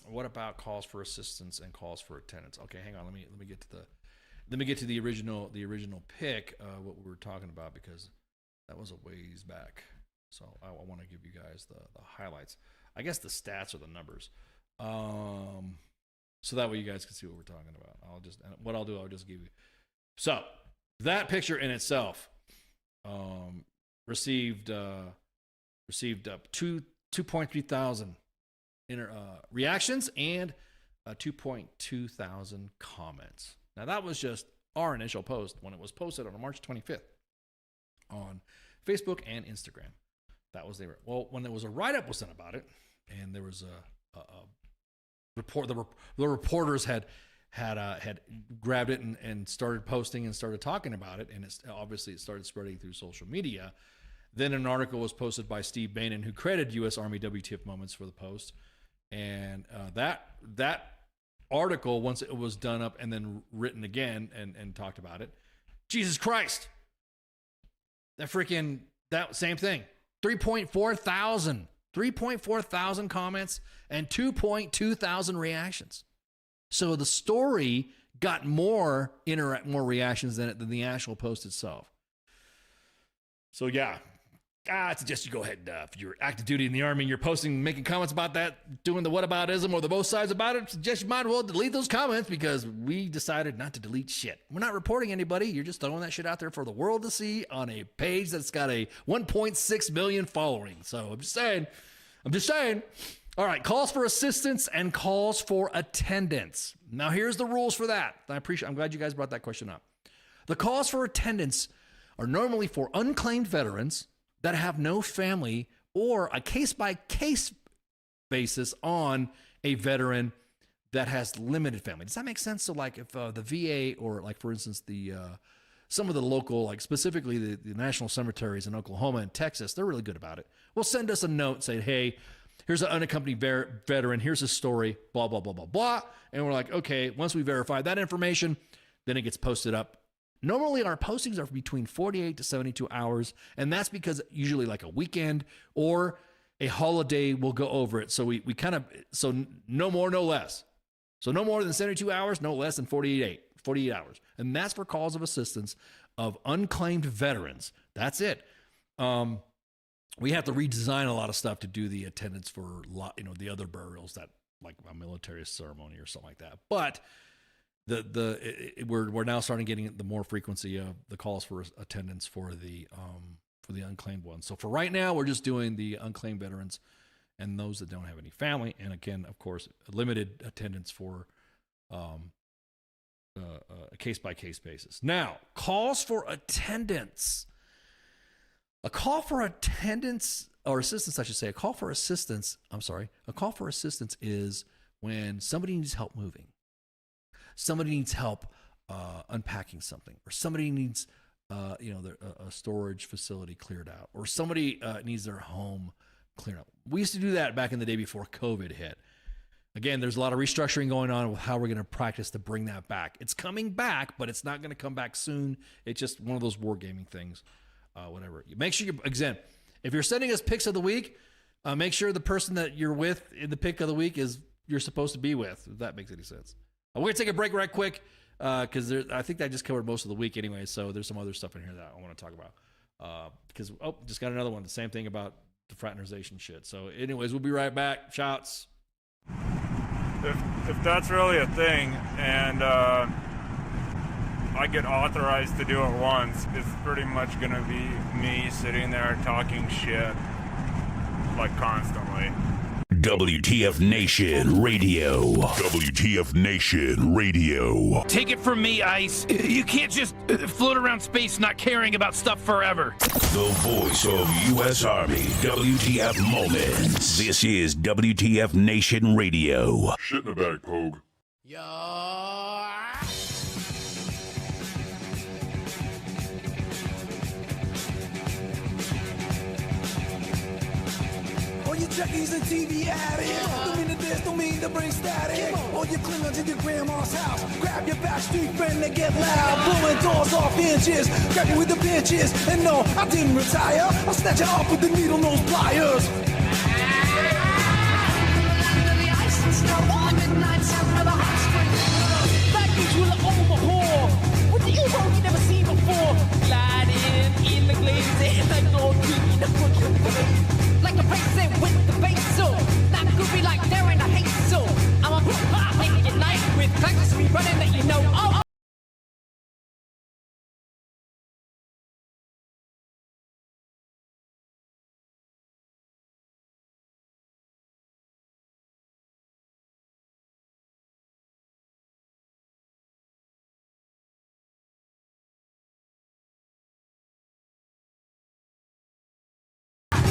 [SPEAKER 5] What about calls for assistance and calls for attendance? Okay, hang on. Let me get to the original pick. What we were talking about, because that was a ways back. So I want to give you guys the highlights. I guess the stats are the numbers. So that way you guys can see what we're talking about. I'll just give you. So that picture in itself received up 2.3 thousand reactions and 2.2 thousand comments. Now that was just our initial post when it was posted on March 25th on Facebook and Instagram. That was well, when there was a write-up was done about it, and there was a report. The reporters had grabbed it and started posting and started talking about it, and it started spreading through social media. Then an article was posted by Steve Bannon, who credited U.S. Army WTF Moments for the post, and that article, once it was done up and then written again and talked about it, Jesus Christ, that same thing, 3.4 thousand comments and 2.2 thousand reactions. So the story got more reactions than the actual post itself. So yeah, I suggest you go ahead, if you're active duty in the Army and you're making comments about that, doing the whataboutism or the both sides about it, suggest you might as well delete those comments, because we decided not to delete shit. We're not reporting anybody. You're just throwing that shit out there for the world to see on a page that's got a 1.6 million following. So I'm just saying. All right, calls for assistance and calls for attendance. Now here's the rules for that. I'm glad you guys brought that question up. The calls for attendance are normally for unclaimed veterans that have no family or a case-by-case basis on a veteran that has limited family. Does that make sense? So like if the VA or like, for instance, some of the local, like specifically the national cemeteries in Oklahoma and Texas, they're really good about it. Well, send us a note saying, hey, here's an unaccompanied veteran. Here's his story, blah, blah, blah, blah, blah. And we're like, okay, once we verify that information, then it gets posted up. Normally our postings are between 48 to 72 hours. And that's because usually like a weekend or a holiday will go over it. So we kind of, so no more, no less. So no more than 72 hours, no less than 48 hours. And that's for calls of assistance of unclaimed veterans. That's it. We have to redesign a lot of stuff to do the attendance for, the other burials, that like a military ceremony or something like that. But we're now starting getting the more frequency of the calls for attendance for the unclaimed ones. So for right now, we're just doing the unclaimed veterans and those that don't have any family. And again, of course, limited attendance for a case-by-case basis. Now, calls for attendance. A call for attendance or assistance, I should say, a call for assistance is when somebody needs help moving. Somebody needs help unpacking something, or somebody needs a storage facility cleared out, or somebody needs their home cleared out. We used to do that back in the day before COVID hit. Again, there's a lot of restructuring going on with how we're going to practice to bring that back. It's coming back, but it's not going to come back soon. It's just one of those wargaming things, whatever. Make sure if you're sending us picks of the week, make sure the person that you're with in the pick of the week is you're supposed to be with, if that makes any sense. We're going to take a break right quick because I think that just covered most of the week anyway, so there's some other stuff in here that I want to talk about. Just got another one, the same thing about the fraternization shit. So anyways, we'll be right back. Shouts.
[SPEAKER 6] If that's really a thing and I get authorized to do it once, it's pretty much going to be me sitting there talking shit like constantly.
[SPEAKER 1] WTF Nation Radio. WTF Nation Radio.
[SPEAKER 7] Take it from me, Ice. You can't just float around space not caring about stuff forever.
[SPEAKER 1] The voice of U.S. Army. WTF Moments. This is WTF Nation Radio.
[SPEAKER 4] Shit in the bag, Pogue.
[SPEAKER 8] All you junkies and TV addicts, don't mean to this, don't mean to bring static. All you Klingons in your grandma's house, grab your backstreet friend and get loud. Blowing doors off inches, grab you with the pinches. And no, I didn't retire, I'll snatch it off with the needle nose pliers.
[SPEAKER 9] Package will overhaul with the evil you never seen before. Gliding in the glaze, like no green, the fucking way. Like a racing with the bass, so not goofy like they're in a haste, so I'm a hip-hop, making it night with practice me running that you know. Oh.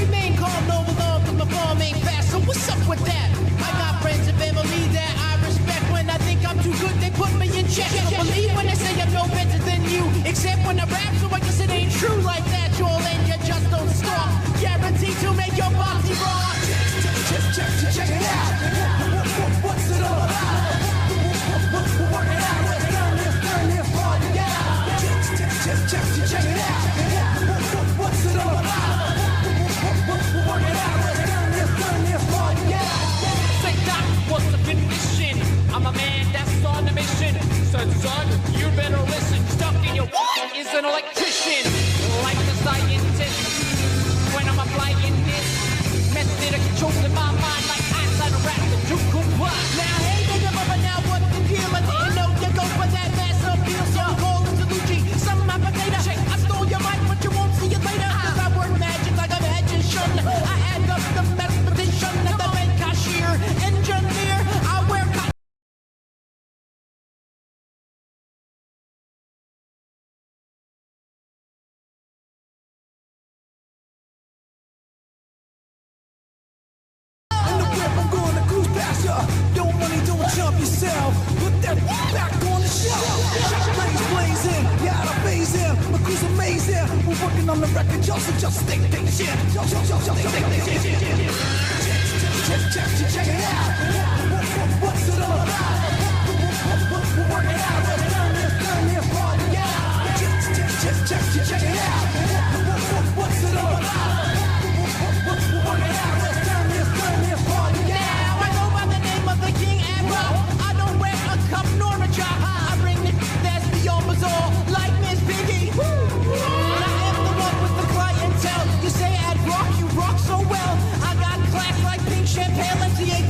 [SPEAKER 9] Remain calm, no belong, cause my form ain't fast, so what's up with that? I got friends and family that I respect. When I think I'm too good, they put me in check. Don't believe when they say I'm no better than you, except when I rap, so I guess it ain't true like that, Joel, and you just don't stop. Guaranteed to make your body rock. Check it out. What's it all about? Work it out. Let's turn this party out. Check it out. What's it all about? Work it out, let's turn this party out. Say that, what's the condition? I'm a man that's on a mission. Son, you better listen. Stuck in your what is an electrician?
[SPEAKER 8] yourself. Put that back on the shelf. Flames blazing, you gotta phase in. My crew's amazing. We're working on the record, y'all, so just stay patient. Check it out. What's it all about? We're working out. Turn this party out. Check it out. What's it all about? We're working out. Turn this party out.
[SPEAKER 9] Now I go by the name of the King and Rock. I don't wear a cup nor a jock. I bring the that's beyond bizarre, like Miss Piggy. And I am the one with the clientele. You say at rock, you rock so well. I got class like pink champagne, let's see.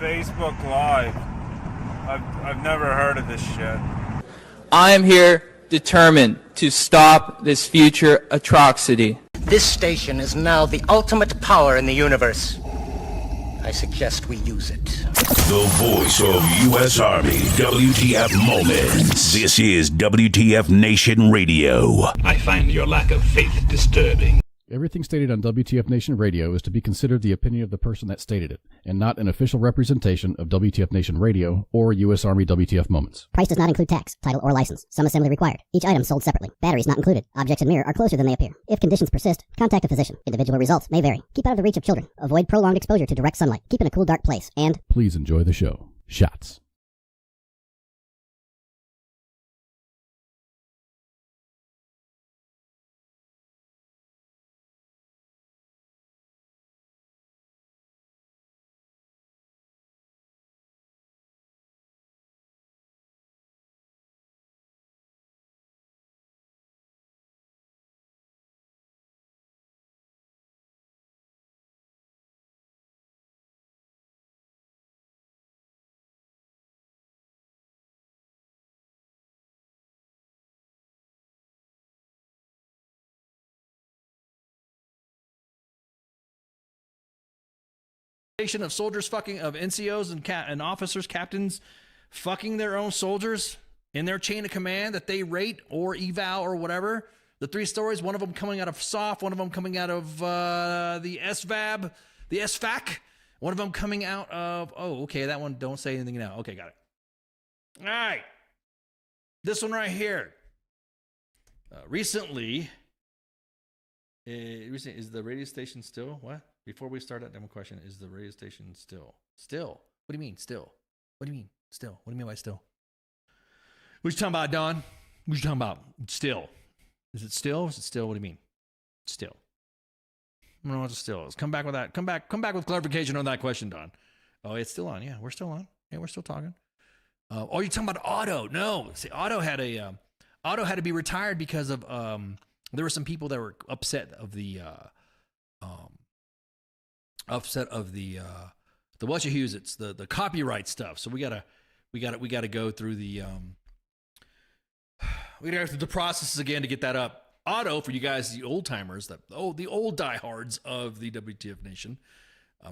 [SPEAKER 6] Facebook Live. I've never heard of this shit.
[SPEAKER 10] I am here determined to stop this future atrocity.
[SPEAKER 11] This station is now the ultimate power in the universe. I suggest we use it.
[SPEAKER 1] The voice of U.S. Army, WTF Moments. This is WTF Nation Radio.
[SPEAKER 12] I find your lack of faith disturbing. Everything stated on WTF Nation Radio is to be considered the opinion of the person that stated it, and not an official representation of WTF Nation Radio or U.S. Army WTF Moments.
[SPEAKER 13] Price does not include tax, title, or license. Some assembly required. Each item sold separately. Batteries not included. Objects in mirror are closer than they appear. If conditions persist, contact a physician. Individual results may vary. Keep out of the reach of children. Avoid prolonged exposure to direct sunlight. Keep in a cool, dark place. And
[SPEAKER 12] please enjoy the show. Shots.
[SPEAKER 5] Of soldiers fucking, of NCOs and officers, captains fucking their own soldiers in their chain of command that they rate or eval or whatever. The 3 stories, one of them coming out of SOF, one of them coming out of the SVAB, the SFAC, one of them coming out of, oh, okay, that one, don't say anything now. Okay, got it. All right. This one right here. Recently, is the radio station still, what? Before we start that demo question, is the radio station still? Still? What do you mean, still? What do you mean, still? What do you mean by still? What you talking about, Don? What you talking about? Still. Is it still? Is it still? What do you mean? Still. I don't know what still is. Come back with that. Come back with clarification on that question, Don. Oh, it's still on. Yeah, we're still on. Yeah, we're still talking. Oh, you're talking about Otto. No. See, Otto had to be retired because of there were some people that were upset of the what you use, it's the copyright stuff. So we gotta go through the the processes again to get that up. Otto, for you guys, the old timers, the old diehards of the WTF Nation,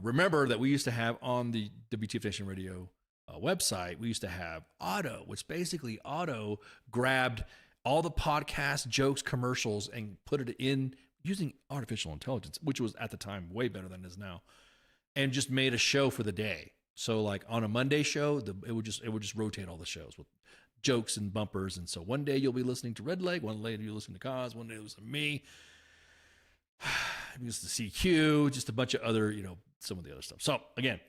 [SPEAKER 5] remember that we used to have on the WTF Nation Radio website, we used to have Otto, which basically Otto grabbed all the podcast jokes, commercials, and put it in using artificial intelligence, which was at the time way better than it is now, and just made a show for the day. So like on a Monday show, it would just rotate all the shows with jokes and bumpers. And so one day you'll be listening to Red Leg, one day you'll listen to Cause, one day you'll listen to me, just the CQ, just a bunch of other, some of the other stuff. So again,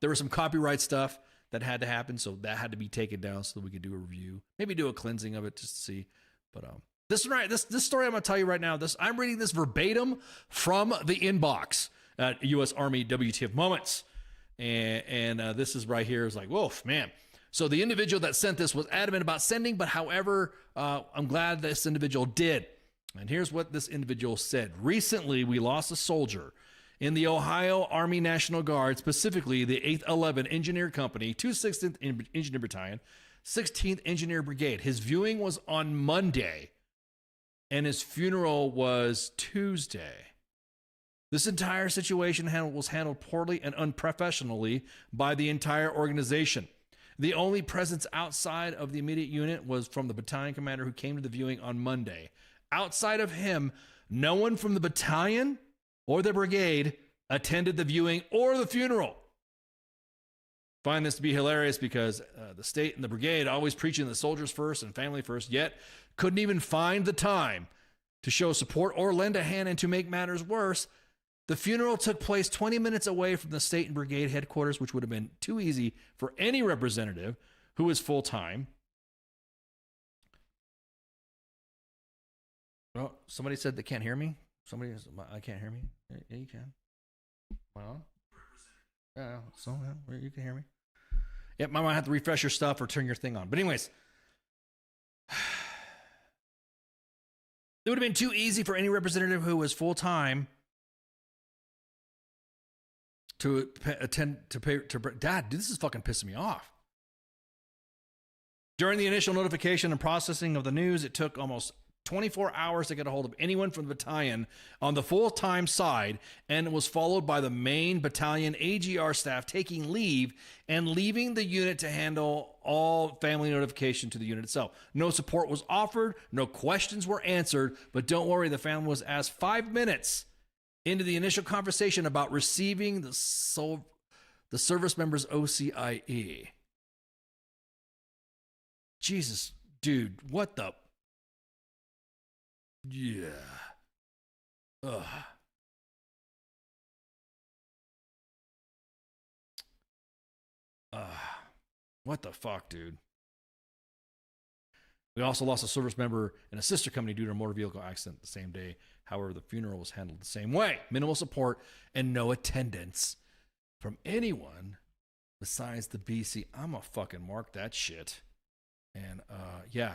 [SPEAKER 5] there was some copyright stuff that had to happen, so that had to be taken down so that we could do a review, maybe do a cleansing of it just to see. But this story I'm going to tell you right now, I'm reading this verbatim from the inbox at U.S. Army WTF Moments. And this is right here. It's like, whoa, man. So the individual that sent this was adamant about sending, but however, I'm glad this individual did. And here's what this individual said. Recently, we lost a soldier in the Ohio Army National Guard, specifically the 8th 11 Engineer Company, 260th Engineer Battalion, 16th Engineer Brigade. His viewing was on Monday, and his funeral was Tuesday. This entire situation was handled poorly and unprofessionally by the entire organization. The only presence outside of the immediate unit was from the battalion commander who came to the viewing on Monday. Outside of him, no one from the battalion or the brigade attended the viewing or the funeral. Find this to be hilarious because the state and the brigade always preaching the soldiers first and family first, yet couldn't even find the time to show support or lend a hand. And to make matters worse, the funeral took place 20 minutes away from the state and brigade headquarters, which would have been too easy for any representative who is full-time. Oh, somebody said they can't hear me. I can't hear me. Yeah, you can. Well, yeah, so yeah, you can hear me. Yep, I might have to refresh your stuff or turn your thing on. But anyways, it would have been too easy for any representative who was full-time to attend to pay to Dad, dude, this is fucking pissing me off. During the initial notification and processing of the news, it took almost 24 hours to get a hold of anyone from the battalion on the full-time side, and it was followed by the main battalion AGR staff taking leave and leaving the unit to handle all family notification to the unit itself. No support was offered, no questions were answered, but don't worry, the family was asked 5 minutes into the initial conversation about receiving the service member's OCIE. Jesus, dude, what the... Yeah. Ugh. What the fuck, dude? We also lost a service member in a sister company due to a motor vehicle accident the same day. However, the funeral was handled the same way. Minimal support and no attendance from anyone besides the BC. I'm gonna fucking mark that shit. And yeah.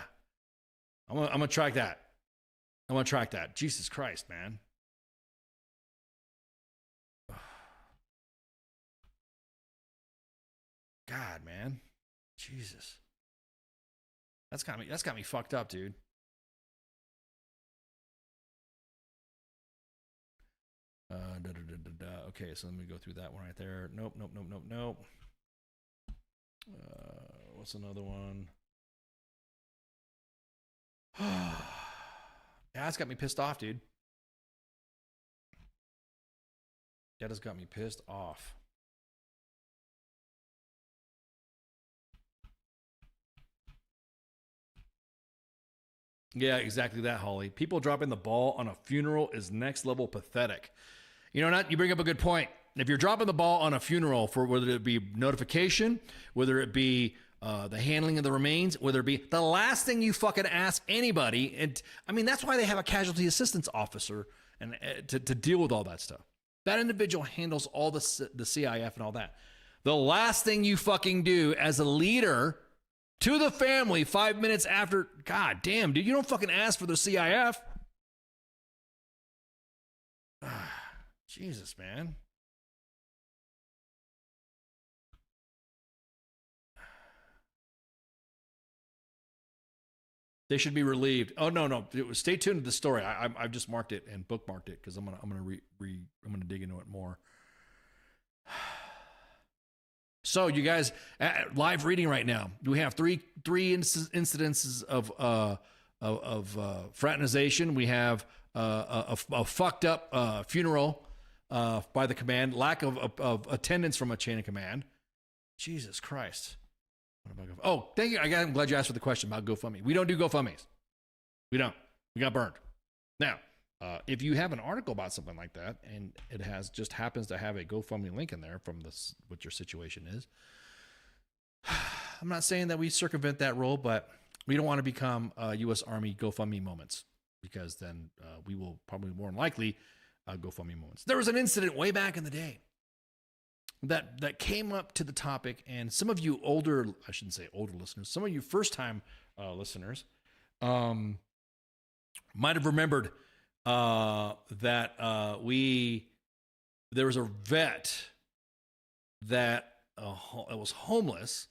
[SPEAKER 5] I'm gonna track that. I'm gonna track that. Jesus Christ, man. God, man. Jesus. That's got me fucked up, dude. Okay, so let me go through that one right there. Nope. What's another one? Yeah, that's got me pissed off, dude. That has got me pissed off. Yeah, exactly that, Holly. People dropping the ball on a funeral is next level pathetic. You know, you bring up a good point. If you're dropping the ball on a funeral, for whether it be notification, whether it be the handling of the remains, whether it be the last thing you fucking ask anybody, and I mean, that's why they have a casualty assistance officer and to deal with all that stuff. That individual handles all the CIF and all that. The last thing you fucking do as a leader to the family 5 minutes after, God damn, dude, you don't fucking ask for the CIF. Jesus, man. They should be relieved. Oh no! Stay tuned to the story. I've just marked it and bookmarked it because I'm gonna dig into it more. So you guys, live reading right now. We have three incidences of fraternization. We have a fucked up funeral by the command, lack of attendance from a chain of command. Jesus Christ. Oh, thank you. I'm glad you asked for the question about GoFundMe. We don't do GoFundMes. We don't. We got burned. Now, if you have an article about something like that and it just happens to have a GoFundMe link in there from what your situation is, I'm not saying that we circumvent that rule, but we don't want to become U.S. Army GoFundMe moments because then we will probably more than likely GoFundMe moments. There was an incident way back in the day that came up to the topic, and some of you older, I shouldn't say older listeners, some of you first-time listeners might have remembered that there was a vet that was homeless,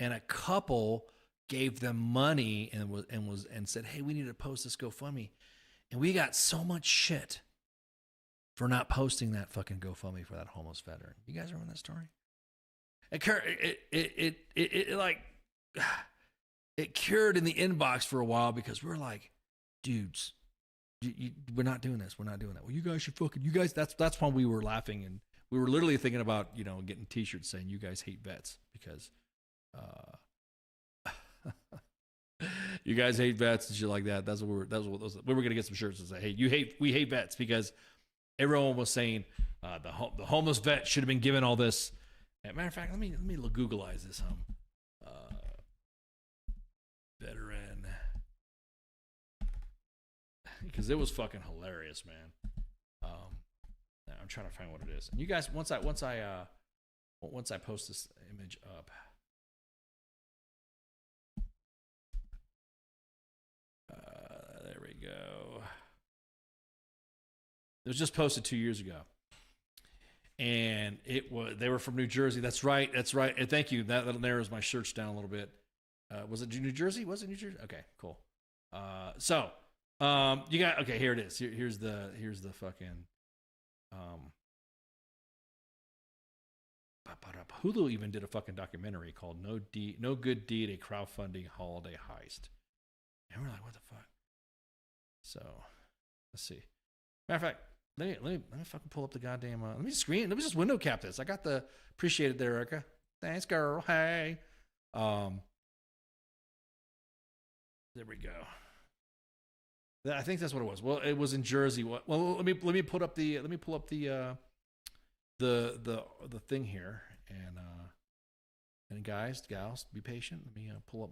[SPEAKER 5] and a couple gave them money and said, "Hey, we need to post this GoFundMe," and we got so much shit for not posting that fucking GoFundMe for that homeless veteran. You guys remember that story? It cured in the inbox for a while because we were like, dudes, we're not doing this. We're not doing that. Well, you guys should fucking, that's when we were laughing, and we were literally thinking about, getting t-shirts saying you guys hate vets because, you guys hate vets and shit like that. We were going to get some shirts and say, hey, we hate vets because everyone was saying the homeless vet should have been given all this. As a matter of fact, let me Googleize this. Veteran, because it was fucking hilarious, man. I'm trying to find what it is. And you guys, once I post this image up. There we go. It was just posted 2 years ago, and they were from New Jersey. That's right. And thank you. That narrows my search down a little bit. Was it New Jersey? Was it New Jersey? Okay, cool. So You got okay. Here it is. Here's the fucking. Hulu even did a fucking documentary called "No Good Deed: A Crowdfunding Holiday Heist," and we're like, what the fuck? So, let's see. Matter of fact, let me fucking pull up the goddamn. Let me just window cap this. I got the appreciate it there, Erica. Thanks, girl. Hey. There we go. I think that's what it was. Well, it was in Jersey. Well, let me pull up the the thing here, and guys, gals, be patient. Let me pull up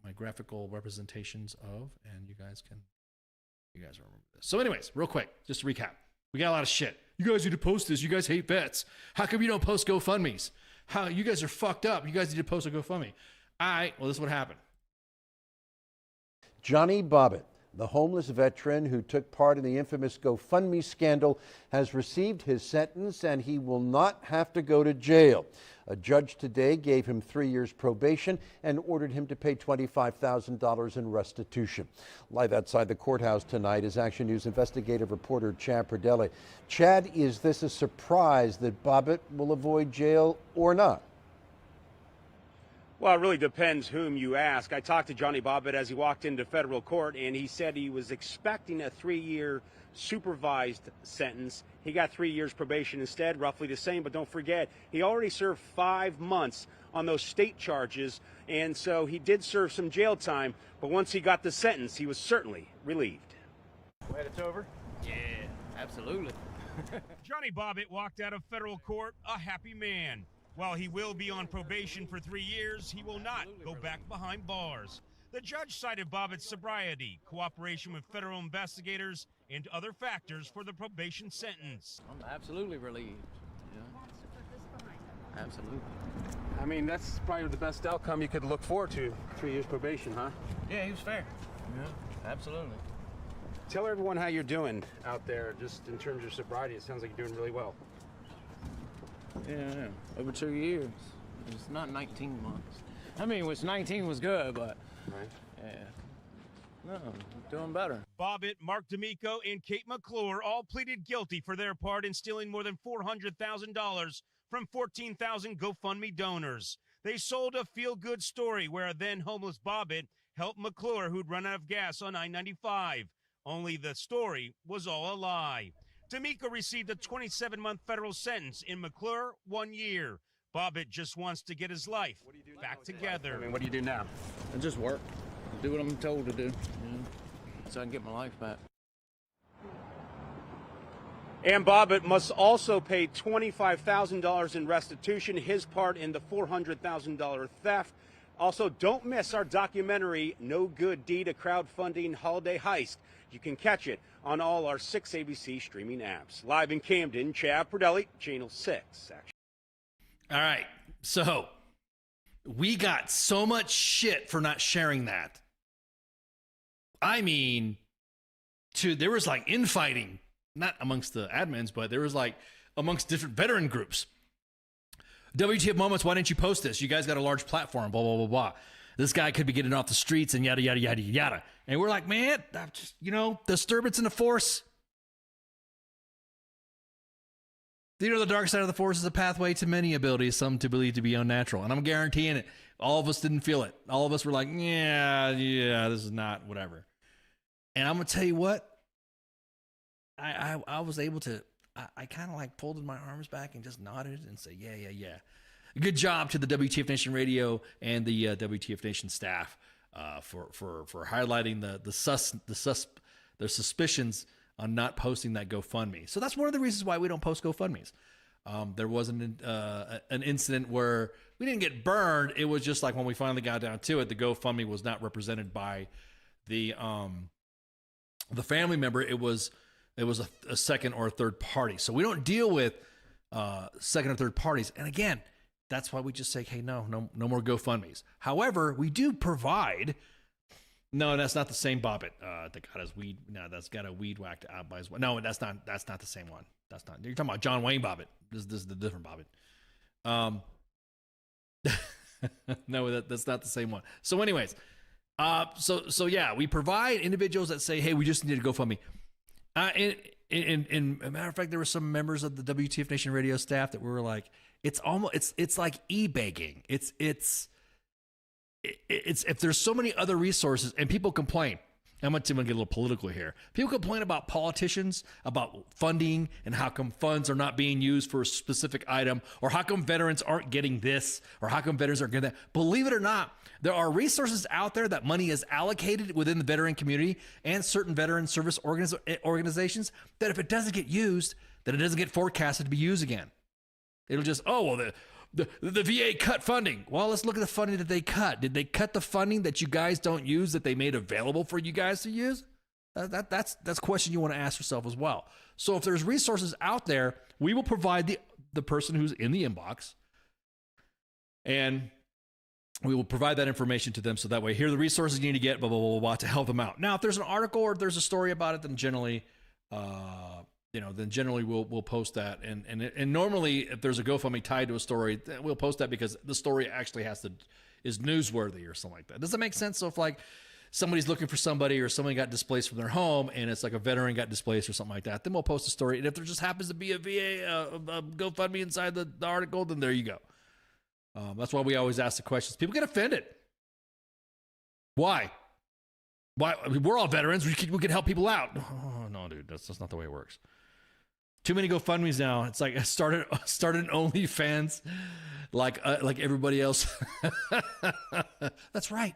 [SPEAKER 5] my graphical representations of, and you guys remember this. So, anyways, real quick, just to recap, we got a lot of shit. You guys need to post this. You guys hate vets. How come you don't post GoFundMe's? How you guys are fucked up. You guys need to post a GoFundMe. All right. Well, this is what happened.
[SPEAKER 14] Johnny Bobbitt, the homeless veteran who took part in the infamous GoFundMe scandal, has received his sentence and he will not have to go to jail. A judge today gave him 3 years probation and ordered him to pay $25,000 in restitution. Live outside the courthouse tonight is Action News investigative reporter Chad Pradelli. Chad, is this a surprise that Bobbitt will avoid jail or not?
[SPEAKER 15] Well, it really depends whom you ask. I talked to Johnny Bobbitt as he walked into federal court, and he said he was expecting a 3-year supervised sentence. He got 3 years probation instead, roughly the same. But don't forget, he already served 5 months on those state charges, and so he did serve some jail time. But once he got the sentence, he was certainly relieved.
[SPEAKER 16] Glad it's over?
[SPEAKER 17] Yeah, absolutely.
[SPEAKER 16] Johnny Bobbitt walked out of federal court a happy man. While he will be on probation for 3 years, he will not go back behind bars. The judge cited Bobbitt's sobriety, cooperation with federal investigators, and other factors for the probation sentence.
[SPEAKER 17] I'm absolutely relieved. Yeah. Absolutely.
[SPEAKER 3] I mean, that's probably the best outcome you could look forward to. 3 years probation, huh?
[SPEAKER 17] Yeah, he was fair. Yeah, absolutely.
[SPEAKER 3] Tell everyone how you're doing out there, just in terms of sobriety. It sounds like you're doing really well.
[SPEAKER 17] Yeah, over 2 years. It's not 19 months. I mean, 19 was good, but
[SPEAKER 3] right.
[SPEAKER 17] Yeah. No, I'm doing better.
[SPEAKER 16] Bobbitt, Mark D'Amico, and Kate McClure all pleaded guilty for their part in stealing more than $400,000 from 14,000 GoFundMe donors. They sold a feel-good story where a then homeless Bobbitt helped McClure, who'd run out of gas on I-95. Only the story was all a lie. D'Amico received a 27-month federal sentence. In McClure, 1 year. Bobbitt just wants to get his life back together.
[SPEAKER 3] I mean, what do you do now?
[SPEAKER 17] I just work. Do what I'm told to do, so I can get my life back.
[SPEAKER 15] And Bobbitt must also pay $25,000 in restitution, his part in the $400,000 theft. Also, don't miss our documentary, No Good Deed, a Crowdfunding Holiday Heist. You can catch it on all our 6 ABC streaming apps. Live in Camden, Chad Pradelli, Channel 6.
[SPEAKER 5] All right, so we got so much shit for not sharing that. I mean, there was like infighting, not amongst the admins, but there was like amongst different veteran groups. WTF Moments, why didn't you post this? You guys got a large platform, blah, blah, blah, blah. This guy could be getting off the streets and yada, yada, yada, yada. And we're like, man, just, disturbance in the force. The dark side of the force is a pathway to many abilities, some to believe to be unnatural. And I'm guaranteeing it. All of us didn't feel it. All of us were like, yeah, this is not whatever. And I'm going to tell you what, I was able to, I kind of like folded my arms back and just nodded and said, yeah. Good job to the WTF Nation Radio and the WTF Nation staff for highlighting their suspicions on not posting that GoFundMe. So that's one of the reasons why we don't post GoFundMes. There wasn't an incident where we didn't get burned. It was just like when we finally got down to it, the GoFundMe was not represented by the family member. It was a second or a third party. So we don't deal with second or third parties. And again, that's why we just say, hey, no more GoFundMes. However, we do provide. No, that's not the same Bobbitt that got his weed. No, that's got a weed whacked out by his. No, that's not the same one. That's not. You're talking about John Wayne Bobbitt. This is the different Bobbitt. No, that's not the same one. So, anyways, So yeah, we provide individuals that say, hey, we just need to GoFundMe. And a matter of fact, there were some members of the WTF Nation radio staff that were like, it's like e-begging. It's if there's so many other resources and people complain. I'm going to get a little political here. People complain about politicians, about funding, and how come funds are not being used for a specific item, or how come veterans aren't getting this, or how come veterans aren't getting that. Believe it or not, there are resources out there that money is allocated within the veteran community and certain veteran service organizations that if it doesn't get used, then it doesn't get forecasted to be used again. It'll just, the VA cut funding. Well, let's look at the funding that they cut. Did they cut the funding that you guys don't use that they made available for you guys to use? That's a question you want to ask yourself as well. So if there's resources out there, we will provide the person who's in the inbox, and we will provide that information to them. So that way, here are the resources you need to get, blah, blah, blah, blah, to help them out. Now, if there's an article or there's a story about it, then generally, we'll post that. And normally, if there's a GoFundMe tied to a story, we'll post that because the story actually is newsworthy or something like that. Does that make sense? So if like somebody's looking for somebody or somebody got displaced from their home and it's like a veteran got displaced or something like that, then we'll post a story. And if there just happens to be a VA a GoFundMe inside the article, then there you go. That's why we always ask the questions. People get offended. Why? I mean, we're all veterans. We can help people out. Oh, no, dude, that's not the way it works. Too many GoFundMes now. It's like I started an OnlyFans, like everybody else. That's right.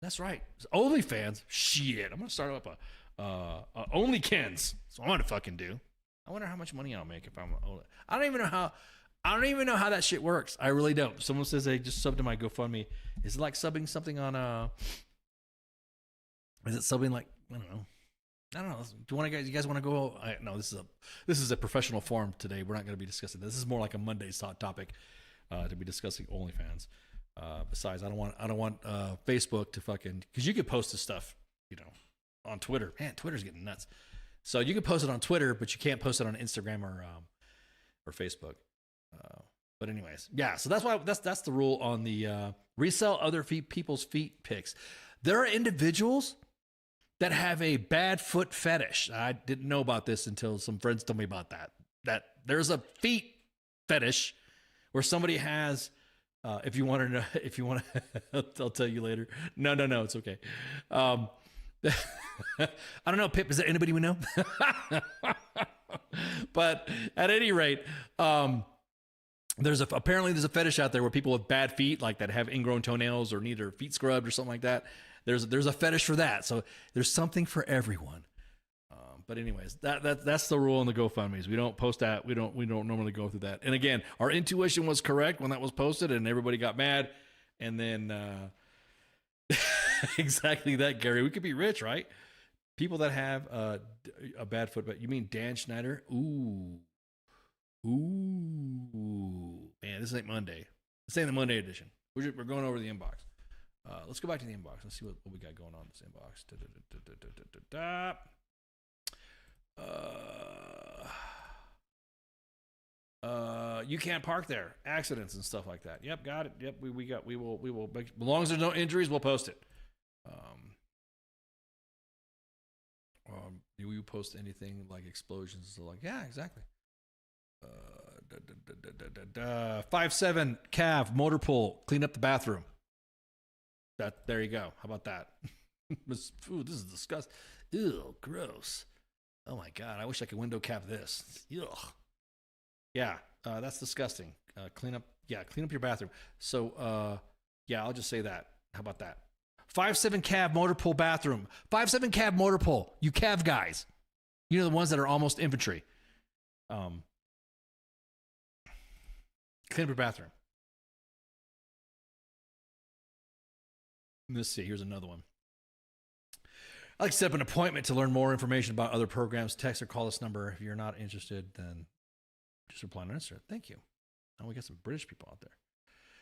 [SPEAKER 5] OnlyFans. Shit, I'm gonna start up a OnlyKens. That's what I'm gonna fucking do. I wonder how much money I'll make if I'm. I don't even know how that shit works. I really don't. Someone says they just subbed to my GoFundMe. Is it like subbing something on Is it subbing like I don't know. Do you guys want to go? No, this is a professional forum today. We're not going to be discussing this. This is more like a Monday's hot topic to be discussing OnlyFans. Besides, I don't want Facebook to fucking, because you could post this stuff, on Twitter. Man, Twitter's getting nuts. So you can post it on Twitter, but you can't post it on Instagram or Facebook. But anyways, yeah. So that's the rule on the resell other people's feet pics. There are individuals that have a bad foot fetish. I didn't know about this until some friends told me about that. That there's a feet fetish where somebody has, if you want to, I'll tell you later. No, it's okay. I don't know, Pip, is there anybody we know? But at any rate, apparently there's a fetish out there where people with bad feet, like that have ingrown toenails or need their feet scrubbed or something like that. There's a fetish for that. So there's something for everyone. But anyways, that's the rule in the GoFundMes. We don't post that. We don't normally go through that. And again, our intuition was correct when that was posted and everybody got mad. And then exactly that, Gary. We could be rich, right? People that have a bad foot, but you mean Dan Schneider? Ooh, man, this ain't Monday. This ain't the Monday edition. We're going over the inbox. Let's go back to the inbox. Let's see what we got going on in this inbox. You can't park there. Accidents and stuff like that. Yep, got it. Yep, we will. As long as there's no injuries, we'll post it. Do you post anything like explosions and stuff like? Yeah, exactly. 5'7" Cav motor pool. Clean up the bathroom. There you go. How about that? Ooh, this is disgusting. Ew, gross. Oh my God. I wish I could window cap this. Ugh. Yeah, that's disgusting. Clean up your bathroom. So, yeah, I'll just say that. How about that? 5'7" Cav motor pool bathroom. 5'7" Cav motor pool. You Cav guys. You know, the ones that are almost infantry. Clean up your bathroom. Let's see. Here's another one. I'd like to set up an appointment to learn more information about other programs. Text or call this number. If you're not interested, then just reply and answer it. Thank you. Oh, we got some British people out there.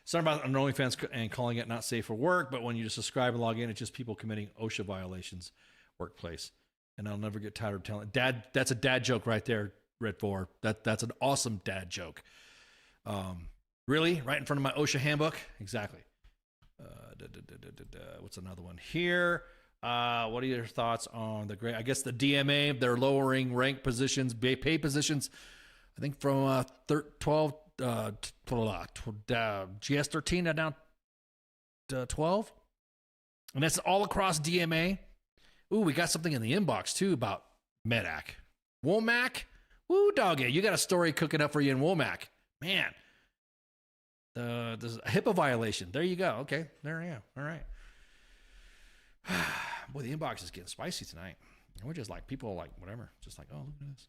[SPEAKER 5] Something about an OnlyFans and calling it not safe for work, but when you just subscribe and log in, it's just people committing OSHA violations workplace. And I'll never get tired of telling Dad. That's a dad joke right there, Red 4. That's an awesome dad joke. Really? Right in front of my OSHA handbook? Exactly. What's another one here? What are your thoughts on the great? I guess the DMA, they're lowering rank positions, pay positions. I think from 12, GS 13 down to 12, and that's all across DMA. Ooh, we got something in the inbox too about Medac, Womack. Woo, doggy, you got a story cooking up for you in Womack, man. There's a HIPAA violation. There you go. Okay, there I am. All right. Boy, the inbox is getting spicy tonight. We're just like people like whatever. Just like, oh, look at this.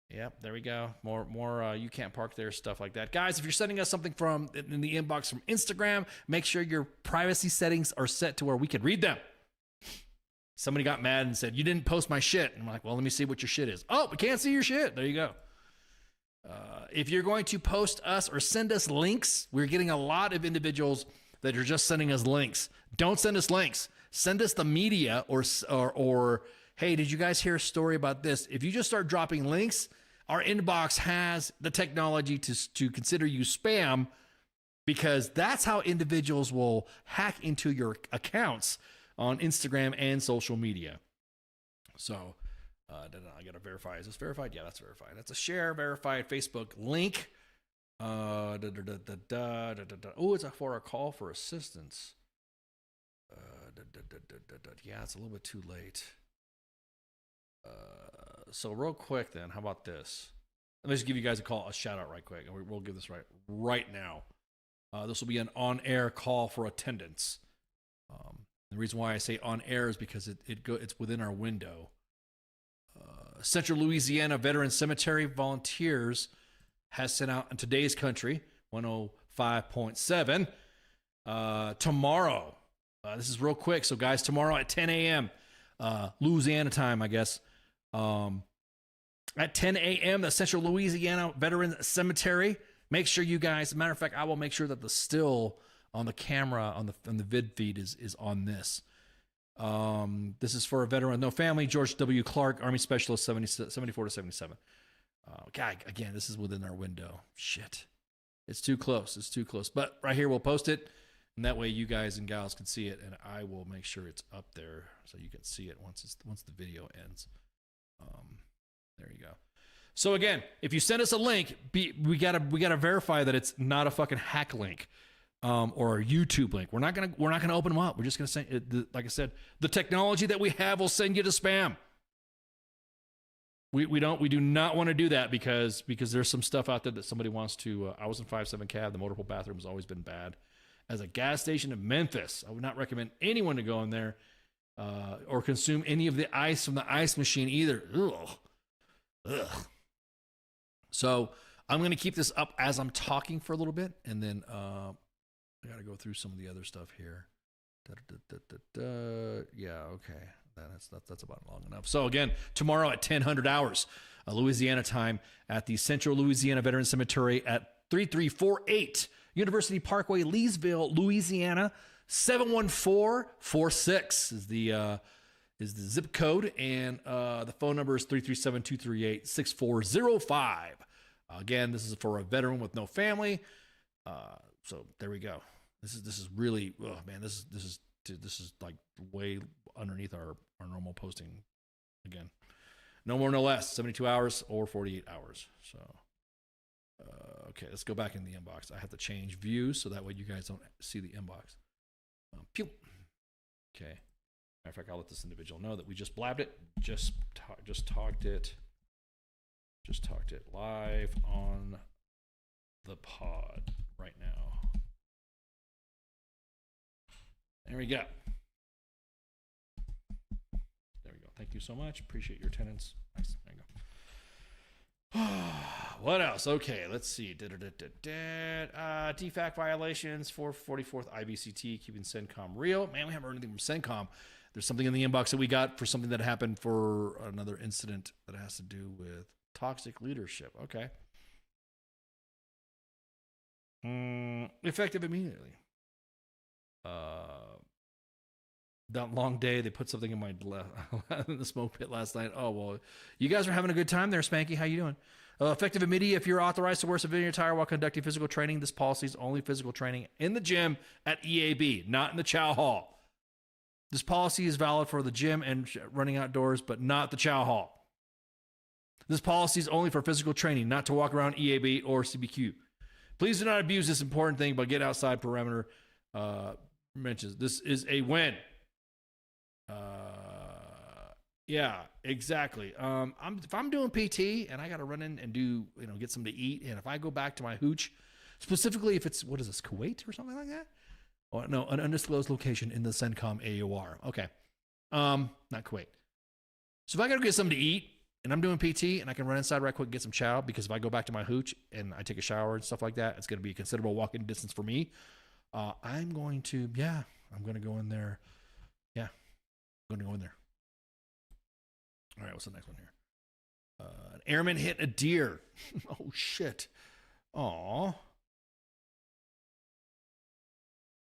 [SPEAKER 5] Yep, there we go. More. You can't park there, stuff like that, guys. If you're sending us something from in the inbox from Instagram, make sure your privacy settings are set to where we can read them. Somebody got mad and said you didn't post my shit. And I'm like, well, let me see what your shit is. Oh, we can't see your shit. There you go. If you're going to post us or send us links, we're getting a lot of individuals that are just sending us links. Don't send us links. Send us the media or hey, did you guys hear a story about this? If you just start dropping links, our inbox has the technology to consider you spam, because that's how individuals will hack into your accounts on Instagram and social media. So I got to verify. Is this verified? Yeah, that's verified. That's a share verified Facebook link. Oh, it's for a call for assistance. Yeah, it's a little bit too late. So real quick then, how about this? Let me just give you guys a shout out right quick. We'll give this right now. This will be an on-air call for attendance. The reason why I say on air is because it's within our window. Central Louisiana Veteran Cemetery Volunteers has sent out in today's country 105.7 tomorrow. This is real quick. So guys, tomorrow at 10 a.m. Louisiana time, I guess. At 10 a.m. the Central Louisiana Veteran Cemetery. Make sure you guys, as a matter of fact, I will make sure that the still on the camera on the vid feed is on this. This is for a veteran, no family, George W. Clark, Army Specialist 74 to 77. God, again, this is within our window. Shit. It's too close. But right here, we'll post it. And that way you guys and gals can see it. And I will make sure it's up there so you can see it once the video ends. There you go. So again, if you send us a link, we gotta verify that it's not a fucking hack link. Or a YouTube link. We're not gonna open them up. We're just gonna send. Like I said, the technology that we have will send you to spam. We do not want to do that because there's some stuff out there that somebody wants to. I was in 5-7 cab. The motorpool bathroom has always been bad. As a gas station in Memphis, I would not recommend anyone to go in there or consume any of the ice from the ice machine either. Ugh. So I'm gonna keep this up as I'm talking for a little bit, and then. I got to go through some of the other stuff here. Yeah, okay. That's about long enough. So again, tomorrow at 10:00 hours, Louisiana time at the Central Louisiana Veteran Cemetery at 3348 University Parkway, Leesville, Louisiana. 71446 is the zip code, and the phone number is 337-238-6405. Again, this is for a veteran with no family. So there we go. This is really, oh man, this is like way underneath our normal posting. Again, no more, no less, 72 hours or 48 hours. So, okay, let's go back in the inbox. I have to change views so that way you guys don't see the inbox. Pew. Okay. Matter of fact, I'll let this individual know that we just blabbed it, just talked it live on the pod right now. There we go. There we go. Thank you so much. Appreciate your attendance. Nice. There you go. What else? Okay, let's see. DFAC violations, 444th IBCT, keeping CENTCOM real. Man, we haven't heard anything from CENTCOM. There's something in the inbox that we got for something that happened for another incident that has to do with toxic leadership. Okay. Effective immediately. That long day, they put something in my in the smoke pit last night. Oh, well, you guys are having a good time there, Spanky. How you doing? Effective immediately if you're authorized to wear civilian attire while conducting physical training. This policy is only physical training in the gym at EAB, not in the chow hall. This policy is valid for the gym and running outdoors, but not the chow hall. This policy is only for physical training, not to walk around EAB or CBQ. Please do not abuse this important thing, but get outside perimeter mentions. This is a win. Yeah, exactly. If I'm doing PT and I got to run in and do, get something to eat, and if I go back to my hooch, specifically if it's, what is this, Kuwait or something like that? Oh, no, an undisclosed location in the CENTCOM AOR. Okay. Not Kuwait. So if I got to get something to eat and I'm doing PT and I can run inside right quick and get some chow, because if I go back to my hooch and I take a shower and stuff like that, it's going to be a considerable walking distance for me. I'm going to go in there. Yeah, I'm going to go in there. All right, what's the next one here? An airman hit a deer. Oh, shit. Aw.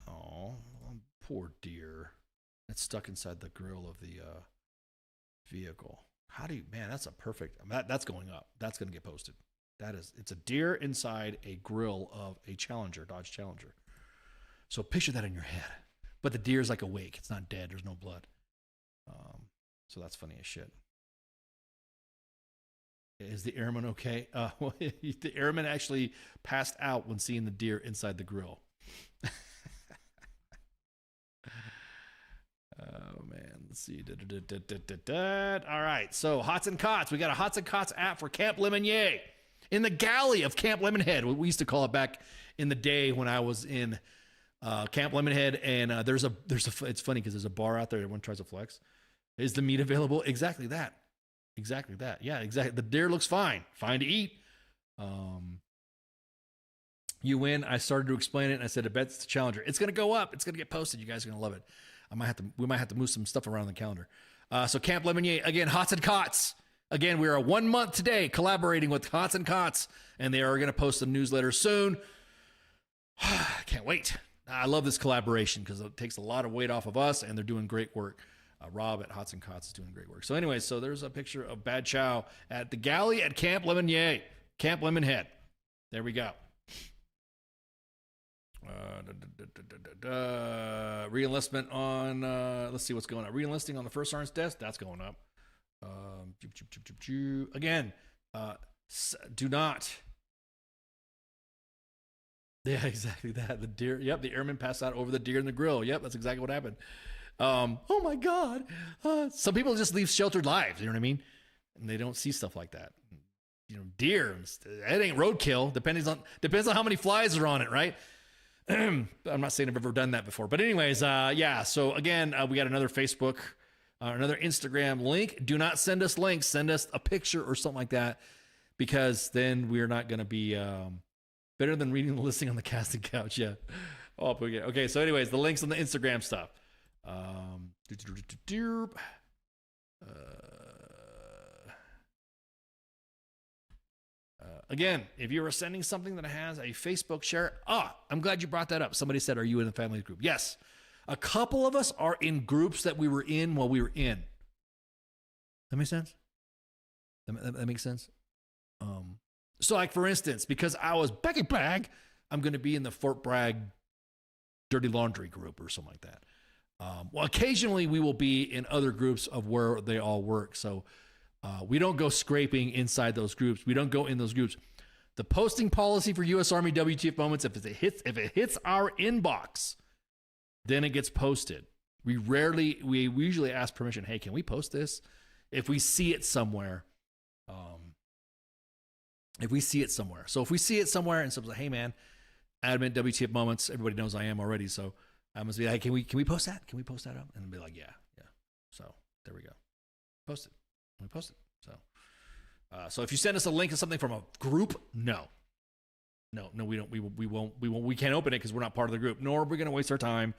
[SPEAKER 5] Oh, poor deer. It's stuck inside the grill of the vehicle. That's a perfect, that's going up. That's going to get posted. It's a deer inside a grill of a Challenger, Dodge Challenger. So picture that in your head. But the deer's like awake. It's not dead. There's no blood. So that's funny as shit. Is the airman okay? The airman actually passed out when seeing the deer inside the grill. Oh, man. Let's see. All right. So, Hots and Cots. We got a Hots and Cots app for Camp Lemonnier in the galley of Camp Lemonhead. What we used to call it back in the day when I was in Camp Lemonhead. And it's funny because there's a bar out there. Everyone tries to flex. Is the meat available? Exactly that. Exactly that. Yeah, exactly. The deer looks fine. Fine to eat. You win. I started to explain it, and I said, I bet it's the Challenger. It's going to go up. It's going to get posted. You guys are going to love it. We might have to move some stuff around the calendar. So Camp Lemonnier, again, Hots and Cots. Again, we are 1 month today collaborating with Hots and Cots, and they are going to post a newsletter soon. Can't wait. I love this collaboration because it takes a lot of weight off of us, and they're doing great work. Rob at Hots and Cots is doing great work. So anyway, so there's a picture of Bad Chow at the galley at Camp Lemonnier, Camp Lemonhead. There we go. Reenlistment on, let's see what's going on. Reenlisting on the First Sergeant's desk, that's going up. Again, do not. Yeah, exactly that. The deer, yep, the airman passed out over the deer in the grill. Yep, that's exactly what happened. Oh my God. Some people just leave sheltered lives, you know what I mean? And they don't see stuff like that. Deer, it ain't roadkill. Depends on how many flies are on it, right? I'm not saying I've ever done that before, but anyways, yeah. So again, we got another Facebook, another Instagram link. Do not send us links. Send us a picture or something like that, because then we're not going to be better than reading the listing on the casting couch. Yeah. Oh, okay. So anyways, the links on the Instagram stuff. Again, if you are sending something that has a Facebook share, I'm glad you brought that up. Somebody said, are you in the family group? Yes. A couple of us are in groups that we were in while we were in. That makes sense? That makes sense? So like, for instance, because I was Becky Bragg, I'm going to be in the Fort Bragg Dirty Laundry group or something like that. Well, occasionally we will be in other groups of where they all work. So we don't go scraping inside those groups. We don't go in those groups. The posting policy for U.S. Army WTF moments, if it hits our inbox, then it gets posted. We usually ask permission. Hey, can we post this? If we see it somewhere. So if we see it somewhere and someone's like, hey man, admin WTF moments, everybody knows I am already. So I must be like, can we post that? Can we post that up? And be like, yeah. So there we go. Post it. We post it. So if you send us a link to something from a group, no, we don't. We won't. We can't open it because we're not part of the group. Nor are we going to waste our time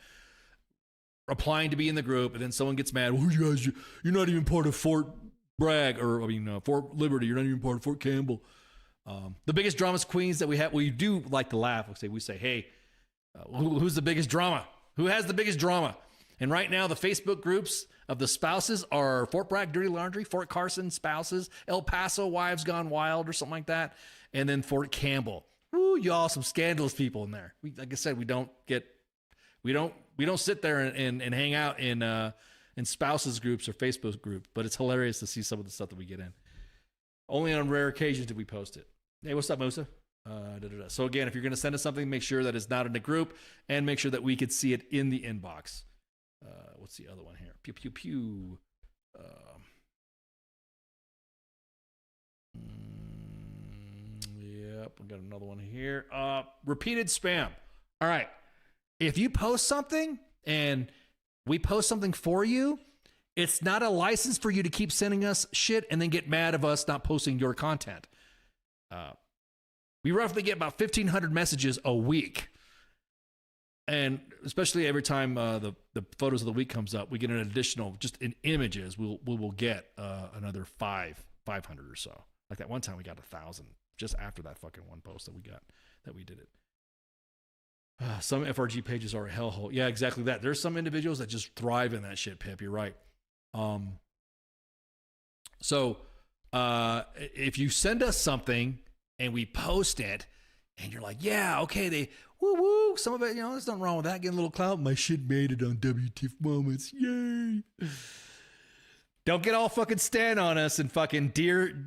[SPEAKER 5] applying to be in the group, and then someone gets mad. Well, you guys, you're not even part of Fort Bragg, or Fort Liberty. You're not even part of Fort Campbell. The biggest dramas queens that we have. Well, you do like to laugh. We say, hey, who's the biggest drama? Who has the biggest drama? And right now, the Facebook groups of the spouses are Fort Bragg Dirty Laundry, Fort Carson spouses, El Paso Wives Gone Wild or something like that, and then Fort Campbell. Ooh, y'all, some scandalous people in there. Like I said, we don't sit there and hang out in spouses groups or Facebook groups, but it's hilarious to see some of the stuff that we get in. Only on rare occasions do we post it. Hey, what's up, Musa? So again, if you're going to send us something, make sure that it's not in a group and make sure that we could see it in the inbox. What's the other one here? Pew, pew, pew. Yep, we got another one here. Repeated spam. All right. If you post something and we post something for you, it's not a license for you to keep sending us shit and then get mad of us not posting your content. We roughly get about 1,500 messages a week. And especially every time the photos of the week comes up, we get an additional, just in images, we will get another 500 or so. Like that one time we got 1,000 just after that fucking one post that we did it. Some FRG pages are a hellhole. Yeah, exactly that. There's some individuals that just thrive in that shit, Pip. You're right. So if you send us something and we post it and you're like, yeah, okay, they woo, some of it, there's nothing wrong with that. Getting a little clout. My shit made it on WTF Moments. Yay. Don't get all fucking stand on us and fucking dear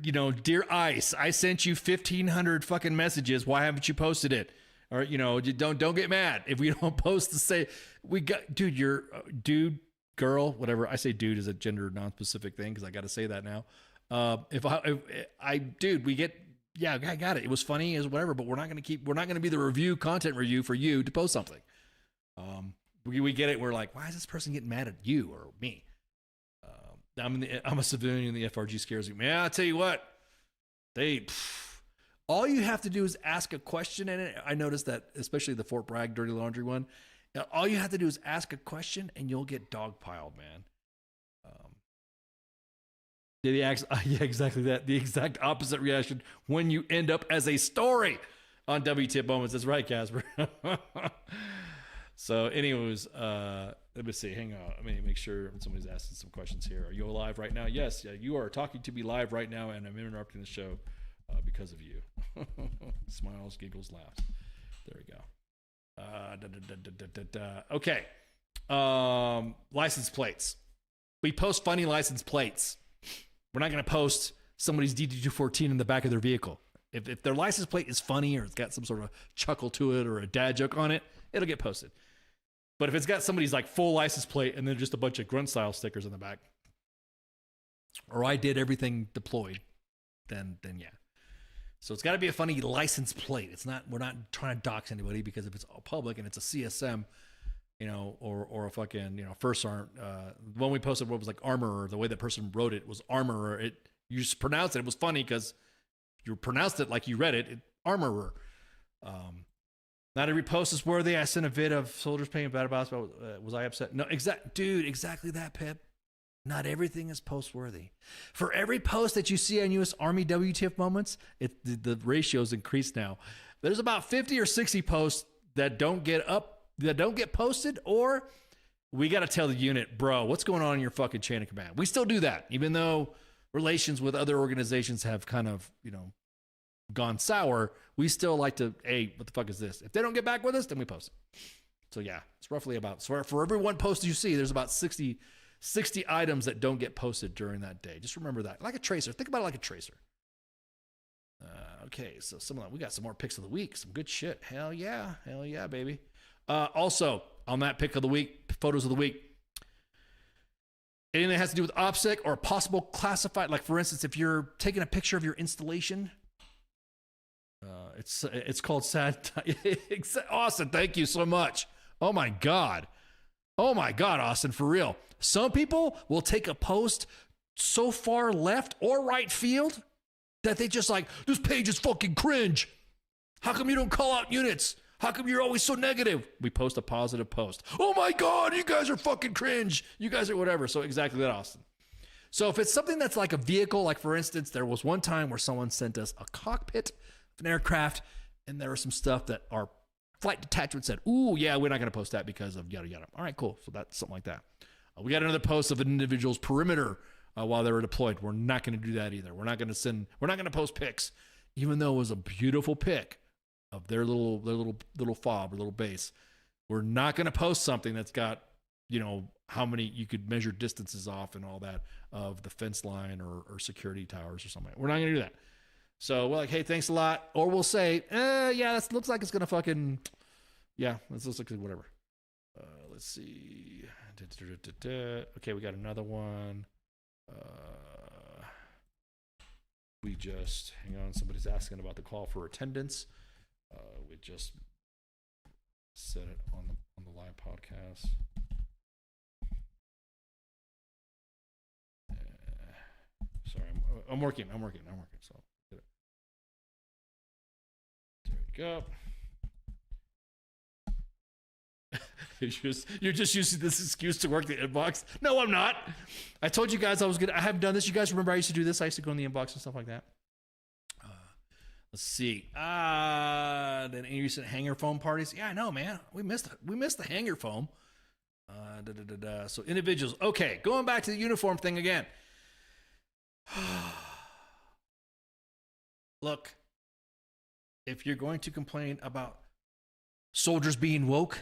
[SPEAKER 5] Ice. I sent you 1,500 fucking messages. Why haven't you posted it? Or, don't get mad if we don't post to say we got, dude, girl, whatever. I say dude is a gender non-specific thing because I got to say that now. We get, yeah, I got it. It was funny as whatever, but we're not going to be the content review for you to post something. We get it. We're like, why is this person getting mad at you or me? I'm a civilian and the FRG scares me. Man, I'll tell you what, all you have to do is ask a question. And I noticed that, especially the Fort Bragg Dirty Laundry one, all you have to do is ask a question and you'll get dogpiled, man. Yeah, exactly that. The exact opposite reaction when you end up as a story on WTF Moments. That's right, Casper. So, anyways, let me see. Hang on. Let me make sure somebody's asking some questions here. Are you live right now? Yes, you are talking to me live right now, and I'm interrupting the show because of you. Smiles, giggles, laughs. There we go. Okay. License plates. We post funny license plates. We're not going to post somebody's DD214 in the back of their vehicle. If their license plate is funny or it's got some sort of chuckle to it or a dad joke on it, it'll get posted. But if it's got somebody's like full license plate and then just a bunch of grunt style stickers on the back, or I did everything deployed, then yeah. So it's got to be a funny license plate. We're not trying to dox anybody, because if it's all public and it's a CSM, or a fucking, first arm, the one we posted was like Armorer. The way that person wrote it was Armorer. You just pronounced it. It was funny because you pronounced it like you read it. Armorer. Not every post is worthy. I sent a vid of soldiers paying bad about. Was I upset? No, exactly that, Pip. Not everything is post worthy. For every post that you see on U.S. Army WTF Moments, the ratio's increased now. There's about 50 or 60 posts that don't get posted, or we got to tell the unit, bro, what's going on in your fucking chain of command? We still do that, even though relations with other organizations have kind of, gone sour. We still like to, hey, what the fuck is this? If they don't get back with us, then we post it. So yeah, it's roughly about, so for every one post you see, there's about 60 items that don't get posted during that day. Just remember that. Like a tracer. Think about it like a tracer. Okay, so we got some more picks of the week. Some good shit. Hell yeah, baby. Also, on that pick of the week, photos of the week, anything that has to do with OPSEC or possible classified, like for instance, if you're taking a picture of your installation, it's called sad. Austin, thank you so much. Oh my God, Austin, for real. Some people will take a post so far left or right field that they just like, this page is fucking cringe. How come you don't call out units? How come you're always so negative? We post a positive post. Oh my God, you guys are fucking cringe. You guys are whatever. So exactly that, Austin. So if it's something that's like a vehicle, like for instance, there was one time where someone sent us a cockpit of an aircraft, and there was some stuff that our flight detachment said, ooh, yeah, we're not going to post that because of yada, yada. All right, cool. So that's something like that. We got another post of an individual's perimeter while they were deployed. We're not going to do that either. We're not going to post pics, even though it was a beautiful pic of their little fob or little base. We're not going to post something that's got, how many you could measure distances off and all that of the fence line or security towers or something. We're not going to do that. So we're like, hey, thanks a lot. Or we'll say, yeah, that looks like it's going to fucking, yeah, this looks like whatever. Let's see. Okay, we got another one. Hang on, somebody's asking about the call for attendance. We just said it on the live podcast. Sorry, I'm working. So there we go. You're just using this excuse to work the inbox. No, I'm not. I told you guys I haven't done this. You guys remember I used to do this? I used to go in the inbox and stuff like that. Let's see. Then any recent hanger foam parties? Yeah, I know, man. We missed the hanger foam. So individuals. Okay, going back to the uniform thing again. Look, if you're going to complain about soldiers being woke,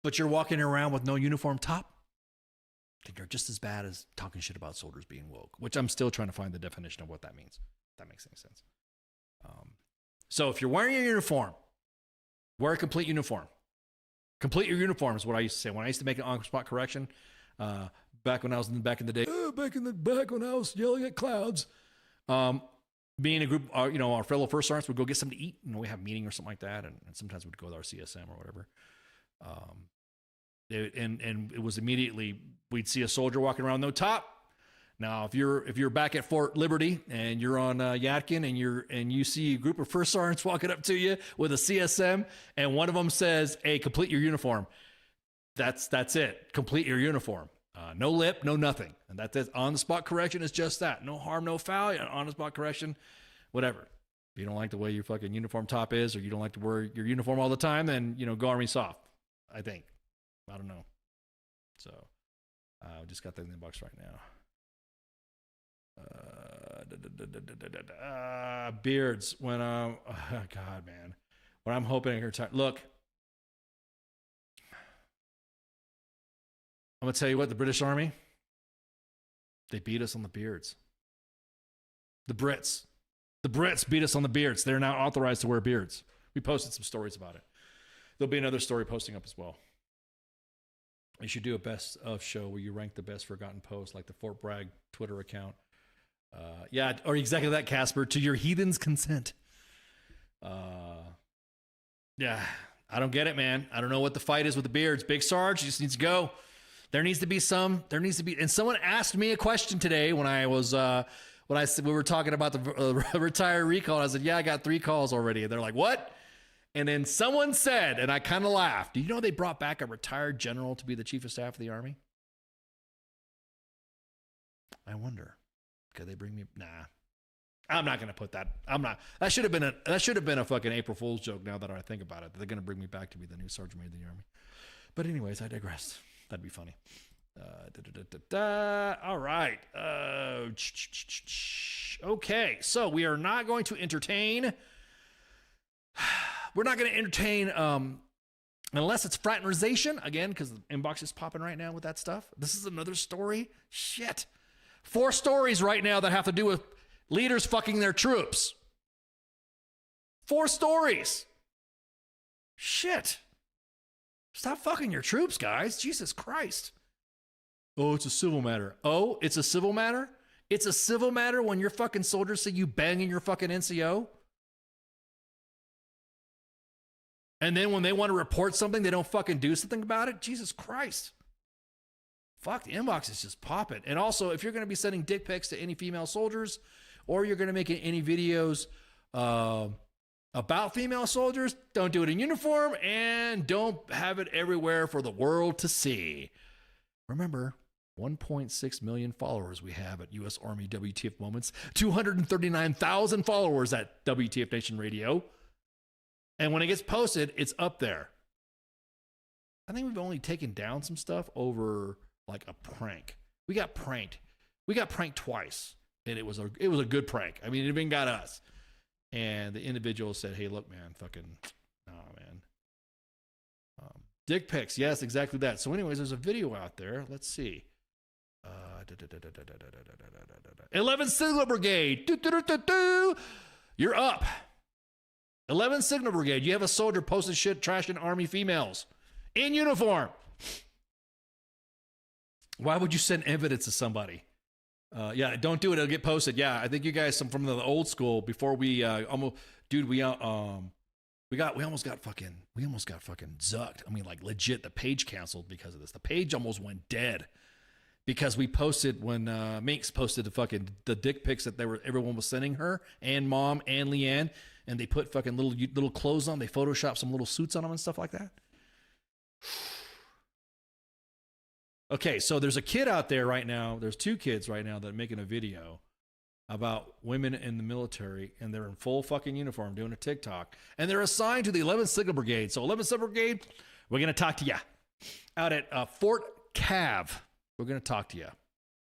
[SPEAKER 5] but you're walking around with no uniform top, then you're just as bad as talking shit about soldiers being woke, which I'm still trying to find the definition of what that means. If that makes any sense. So if you're wearing your uniform, wear a complete uniform. Complete your uniform is what I used to say. When I used to make an on-spot correction, back in the day, back when I was yelling at clouds, being a group, our fellow first sergeants would go get something to eat. We have a meeting or something like that, and sometimes we'd go with our CSM or whatever. And it was immediately we'd see a soldier walking around no top. Now, if you're back at Fort Liberty and you're on Yadkin and you see a group of first sergeants walking up to you with a CSM and one of them says, "Hey, complete your uniform." That's it. Complete your uniform. No lip, no nothing. And that's it. On the spot correction is just that. No harm, no foul. On the spot correction, whatever. If you don't like the way your fucking uniform top is, or you don't like to wear your uniform all the time, then go Army soft. I think. I don't know. So, I just got that in the inbox right now. Beards. When oh God, man. When I'm hoping I retire. Look, I'm gonna tell you what. The British Army, they beat us on the beards. The Brits beat us on the beards. They're now authorized to wear beards. We posted some stories about it. There'll be another story posting up as well. You should do a best of show where you rank the best forgotten posts, like the Fort Bragg Twitter account. Yeah, or exactly that, Casper. To your heathen's consent. Yeah, I don't get it, man. I don't know what the fight is with the beards. Big Sarge just needs to go. There needs to be, and someone asked me a question today when I was, we were talking about the retiree call. I said, yeah, I got 3 calls already. And they're like, what? And then someone said, and I kind of laughed, do you know they brought back a retired general to be the chief of staff of the Army? I wonder, could they bring me? Nah, I'm not going to put that. I'm not. That should have been a fucking April Fool's joke. Now that I think about it, they're going to bring me back to be the new sergeant major of the Army. But anyways, I digress. That'd be funny. All right. Okay, so we are not going to entertain. We're not going to entertain unless it's fraternization, again, because the inbox is popping right now with that stuff. This is another story. Shit. 4 stories right now that have to do with leaders fucking their troops. 4 stories. Shit. Stop fucking your troops, guys. Jesus Christ. Oh, it's a civil matter. Oh, it's a civil matter? It's a civil matter when your fucking soldiers say you banging your fucking NCO? And then when they want to report something, they don't fucking do something about it? Jesus Christ. Fuck, the inbox is just popping. And also, if you're going to be sending dick pics to any female soldiers, or you're going to make any videos about female soldiers, don't do it in uniform, and don't have it everywhere for the world to see. Remember, 1.6 million followers we have at U.S. Army WTF Moments, 239,000 followers at WTF Nation Radio. And when it gets posted, it's up there. I think we've only taken down some stuff over like a prank. We got pranked. We got pranked twice, and it was a good prank. I mean, it even got us. And the individual said, "Hey, look, man, fucking, nah, man. Dick pics, yes, exactly that." So, anyways, there's a video out there. Let's see. 11 Signal Brigade. You're up. 11 Signal Brigade. You have a soldier posting shit, trashing Army females in uniform. Why would you send evidence to somebody? Yeah, don't do it. It'll get posted. Yeah, I think you guys from the old school before we almost got fucking zucked. I mean, like legit, the page canceled because of this. The page almost went dead because we posted when Minx posted the dick pics that everyone was sending her and Mom and Leanne, and they put fucking little clothes on. They photoshopped some little suits on them and stuff like that. Okay, so there's a kid out there right now. There's 2 kids right now that are making a video about women in the military, and they're in full fucking uniform doing a TikTok, and they're assigned to the 11th Signal Brigade. So 11th Signal Brigade, we're going to talk to you out at Fort Cav. We're going to talk to you.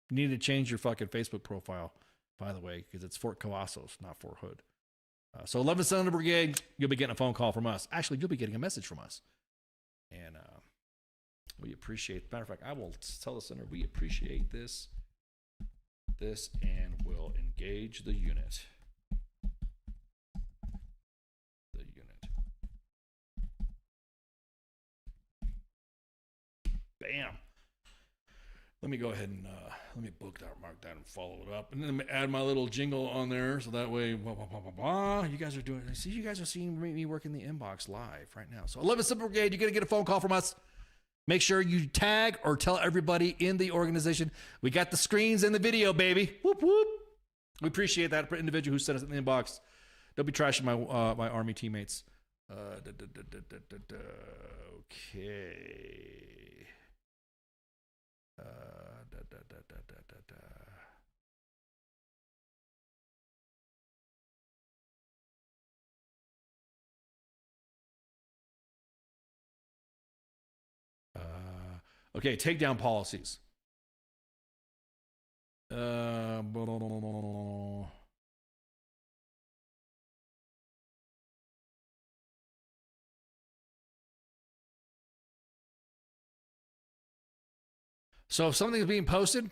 [SPEAKER 5] You need to change your fucking Facebook profile, by the way, because it's Fort Cavazos, not Fort Hood. So 11th Signal Brigade, you'll be getting a phone call from us. Actually, you'll be getting a message from us. And we appreciate, matter of fact, I will tell the center, we appreciate this, and will engage the unit. Bam. Let me go ahead and let me mark that and follow it up, and then add my little jingle on there, so that way, you guys are doing. See, you guys are seeing me working the inbox live right now. So 11th Signal Brigade, you're gonna get a phone call from us. Make sure you tag or tell everybody in the organization. We got the screens and the video, baby. Whoop whoop. We appreciate that for individual who sent us in the inbox. Don't be trashing my my Army teammates. Okay. Okay, takedown policies. So if something's being posted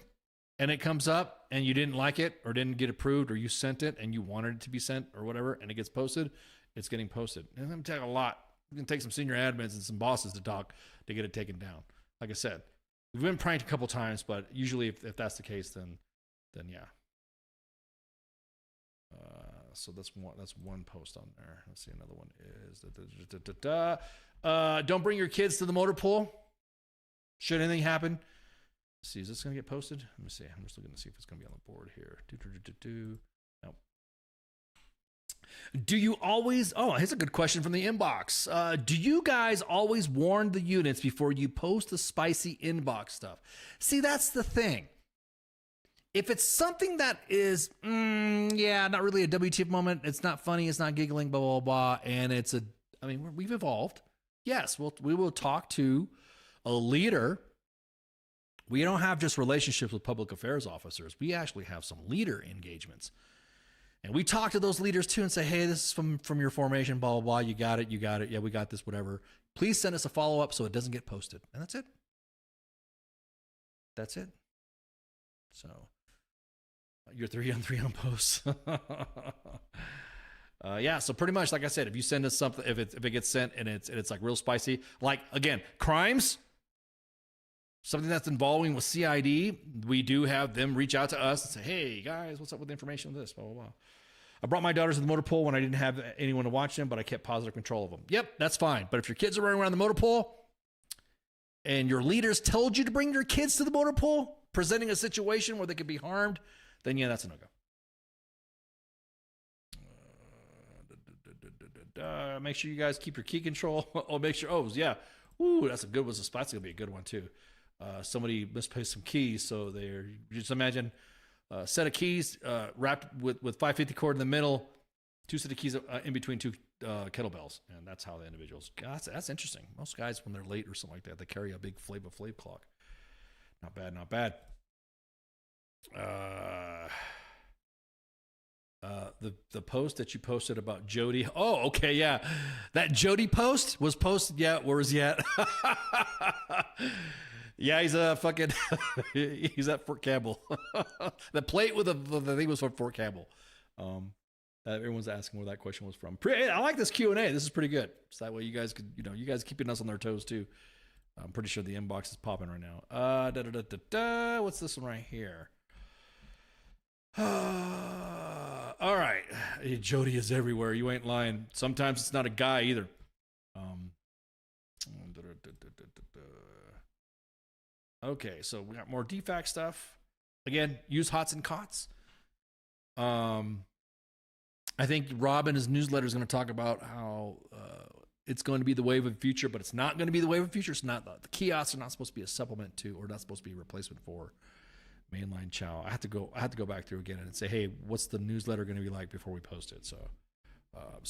[SPEAKER 5] and it comes up and you didn't like it or didn't get approved, or you sent it and you wanted it to be sent or whatever, and it gets posted, it's getting posted. And it's going to take a lot. It's going to take some senior admins and some bosses to talk to get it taken down. Like I said, we've been pranked a couple times, but usually if that's the case, then yeah. So that's one post on there. Let's see, another one is don't bring your kids to the motor pool. Should anything happen? Let's see, is this going to get posted? Let me see. I'm just looking to see if it's going to be on the board here. Nope. Do you always, here's a good question from the inbox. Do you guys always warn the units before you post the spicy inbox stuff? See, that's the thing. If it's something that is, not really a WTF moment, it's not funny, it's not giggling, blah, blah, blah, and we've evolved. Yes, we will talk to a leader. We don't have just relationships with public affairs officers. We actually have some leader engagements. And we talk to those leaders too and say, hey, this is from your formation, blah, blah, blah. You got it. Yeah, we got this, whatever. Please send us a follow-up so it doesn't get posted. And that's it. That's it. So your 3-on-3 posts. So pretty much, like I said, if you send us something, if it gets sent and it's like real spicy, like again, crimes, something that's involving with CID, we do have them reach out to us and say, hey guys, what's up with the information with this, blah, blah, blah. I brought my daughters to the motor pool when I didn't have anyone to watch them, but I kept positive control of them. Yep, that's fine. But if your kids are running around the motor pool and your leaders told you to bring your kids to the motor pool, presenting a situation where they could be harmed, then yeah, that's a no-go. Make sure you guys keep your key control. That's a good one. That's gonna be a good one too. Somebody misplaced some keys, so just imagine a set of keys wrapped with 550 cord in the middle, 2 set of keys in between 2 kettlebells, and that's how the individuals. God, that's interesting. Most guys, when they're late or something like that, they carry a big Flavor Flav clock. Not bad, not bad. The post that you posted about Jody. Oh, okay, yeah. That Jody post was posted. Yeah, where is he at? Yeah, he's a fucking. He's at Fort Campbell. The plate with the thing was from Fort Campbell. Everyone's asking where that question was from. I like this Q&A. This is pretty good. So that way you guys could, you guys keeping us on their toes too. I'm pretty sure the inbox is popping right now. What's this one right here? All right. Hey, Jody is everywhere. You ain't lying. Sometimes it's not a guy either. Okay, so we got more DFAC stuff. Again, use HOTS and COTS. I think Rob in his newsletter is going to talk about how it's going to be the wave of the future, but it's not going to be the wave of the future. It's not. The kiosks are not supposed to be a supplement to, or not supposed to be a replacement for mainline chow. I have to go back through again and say, hey, what's the newsletter going to be like before we post it? So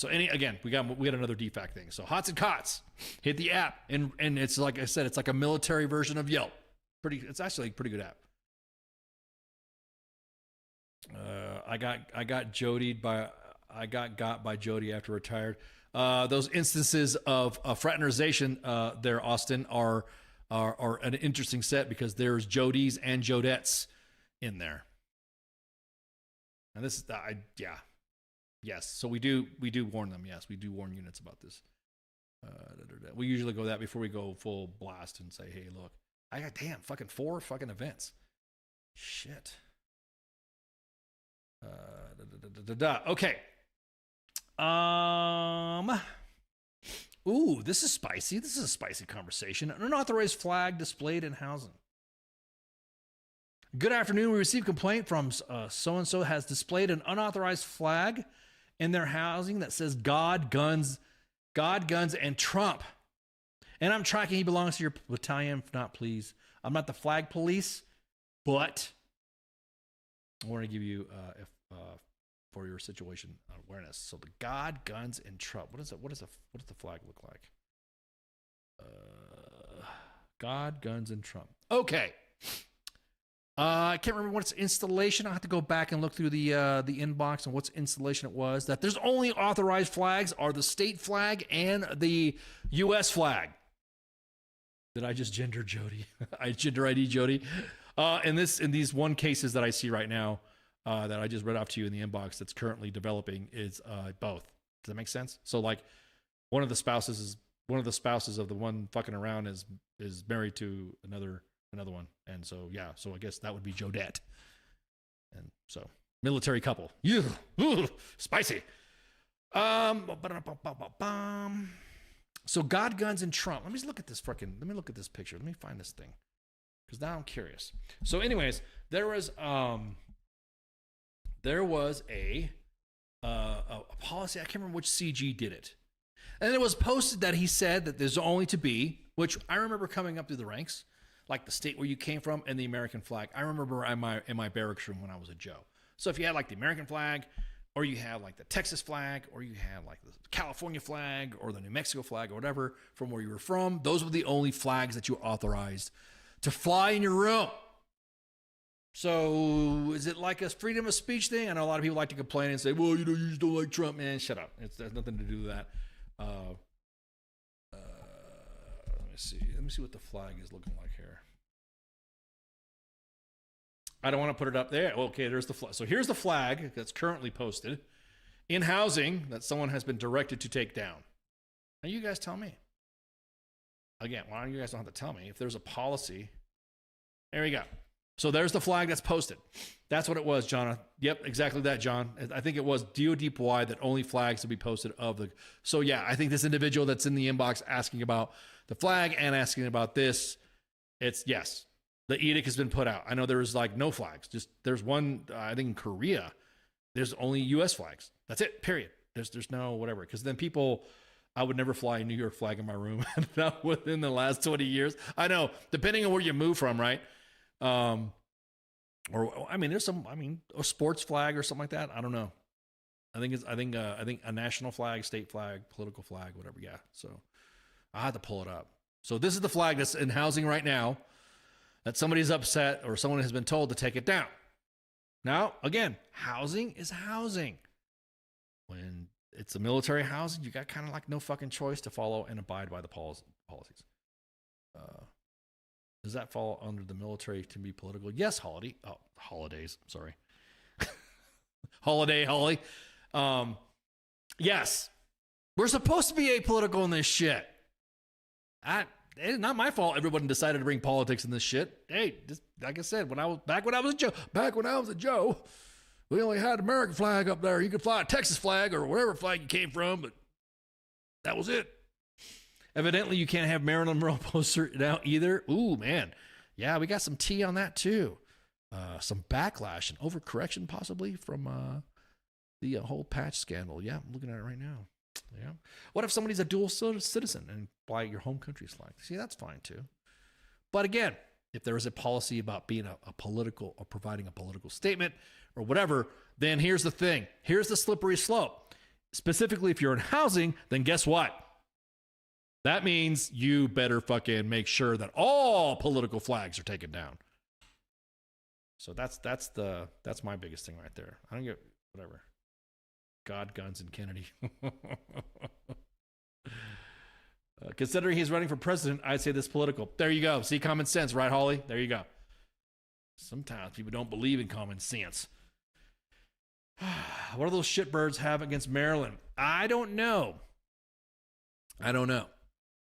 [SPEAKER 5] we got another DFAC thing. So HOTS and COTS, hit the app, and it's like I said, it's like a military version of Yelp. It's actually a pretty good app. I got got by Jody after retired. Those instances of fraternization there, Austin, are an interesting set because there's Jodies and Jodettes in there. And this is yes. So we do warn them. Yes, we do warn units about this. We usually go that before we go full blast and say, hey, look, I got fucking 4 fucking events. Shit. Okay. Ooh, this is spicy. This is a spicy conversation. An unauthorized flag displayed in housing. Good afternoon. We received a complaint from so-and-so has displayed an unauthorized flag in their housing that says God, guns, and Trump. And I'm tracking he belongs to your battalion. If not, please. I'm not the flag police, but I want to give you for your situation awareness. So the God, guns, and Trump. What does the flag look like? God, guns, and Trump. Okay. I can't remember what's installation. I'll have to go back and look through the inbox and what's installation it was. That there's only authorized flags are the state flag and the U.S. flag. Did I just gender Jody? I gender ID Jody. In these one cases that I see right now that I just read off to you in the inbox that's currently developing is both. Does that make sense? So like one of the spouses of the one fucking around is married to another one, and so so I guess that would be Jodette, and so military couple. Yeah, spicy. So God, guns, and Trump. Let me look at this picture. Let me find this thing because now I'm curious. So, anyways, there was a policy. I can't remember which CG did it, and it was posted that he said that there's only to be, which I remember coming up through the ranks, like the state where you came from and the American flag. I remember in my barracks room when I was a Joe. So if you had like the American flag, or you have like the Texas flag, or you have like the California flag, or the New Mexico flag, or whatever from where you were from, those were the only flags that you were authorized to fly in your room. So is it like a freedom of speech thing? I know a lot of people like to complain and say, well, you just don't like Trump. Man, shut up. It has nothing to do with that. Let me see what the flag is looking like here. I don't want to put it up there. Okay, there's the flag. So here's the flag that's currently posted in housing that someone has been directed to take down. Now you guys tell me. Again, why don't you guys don't have to tell me if there's a policy? There you go. So there's the flag that's posted. That's what it was, John. Yep, exactly that, John. I think it was DOD that only flags to be posted of the. So yeah, I think this individual that's in the inbox asking about the flag and asking about this, it's yes. The edict has been put out. I know there was like no flags. Just there's one. I think in Korea, there's only U.S. flags. That's it. Period. There's no whatever. Because then people, I would never fly a New York flag in my room. Not within the last 20 years. I know. Depending on where you move from, right? Or I mean, there's some. I mean, a sports flag or something like that. I don't know. I think a national flag, state flag, political flag, whatever. Yeah. So I had to pull it up. So this is the flag that's in housing right now. that somebody's upset or someone has been told to take it down. Now, again, housing is housing. When it's a military housing, you got kind of like no fucking choice to follow and abide by the policies. Does that fall under the military to be political? Yes, holidays. Sorry. Holly. Yes. We're supposed to be apolitical in this shit. It's not my fault everyone decided to bring politics in this shit. Hey, just like I said, when I was a Joe, we only had American flag up there. You could fly a Texas flag or whatever flag you came from, but that was it. Evidently, you can't have Marilyn Monroe poster now either. Ooh, man. Yeah, we got some tea on that too. Some backlash and overcorrection possibly from the whole patch scandal. Yeah, I'm looking at it right now. Yeah. What if somebody's a dual citizen and fly your home country's flag? See, that's fine too. But again, if there is a policy about being a political or providing a political statement or whatever, then here's the thing. Here's the slippery slope. Specifically, if you're in housing, then guess what? That means you better fucking make sure that all political flags are taken down. So that's my biggest thing right there. I don't get whatever. God, guns, and Kennedy. Considering he's running for president, I'd say this political. There you go. See, common sense, right, Holly? There you go. Sometimes people don't believe in common sense. What do those shitbirds have against Maryland? I don't know.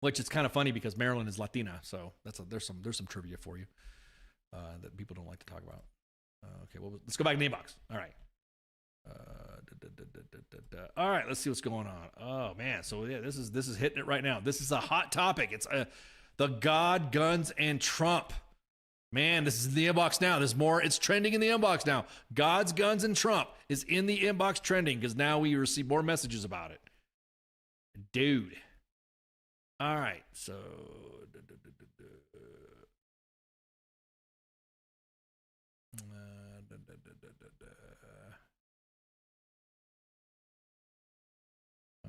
[SPEAKER 5] Which is kind of funny because Maryland is Latina, so there's some trivia for you that people don't like to talk about. Okay, well, let's go back to the inbox. All right. All right, let's see what's going on. Oh man, so yeah, this is hitting it right now. This is a hot topic. It's the God, guns, and Trump. Man, this is in the inbox now. There's more. It's trending in the inbox now. God's, guns, and Trump is in the inbox trending because now we receive more messages about it. Dude. All right, so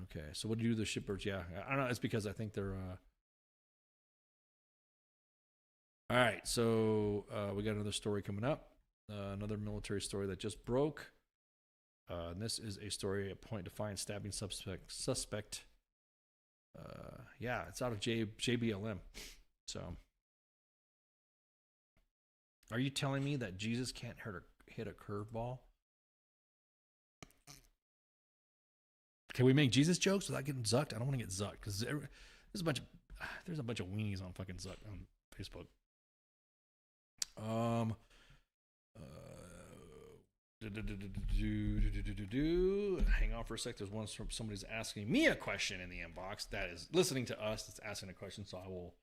[SPEAKER 5] okay, so what do you do with the shitbirds? Yeah, I don't know. It's because I think they're all right, so we got another story coming up, another military story that just broke. And this is a story, a point to find stabbing suspect. Yeah, it's out of JBLM. So, are you telling me that Jesus can't hit a curveball? Can we make Jesus jokes without getting zucked? I don't want to get zucked because there's a bunch of weenies on fucking Zuck on Facebook. Hang on for a sec. There's one from somebody's asking me a question in the inbox that is listening to us. That's asking a question. So I will.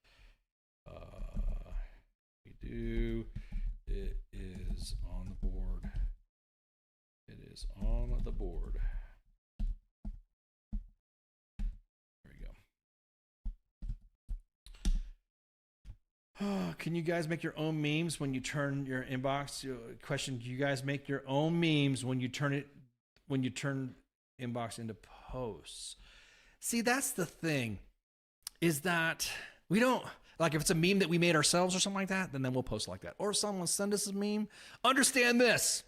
[SPEAKER 5] It is on the board. It is on the board. Can you guys make your own memes when you turn your inbox? Question: do you guys make your own memes when you turn inbox into posts? See, that's the thing, is that we don't, like, if it's a meme that we made ourselves or something like that, then we'll post like that. Or if someone send us a meme, understand this.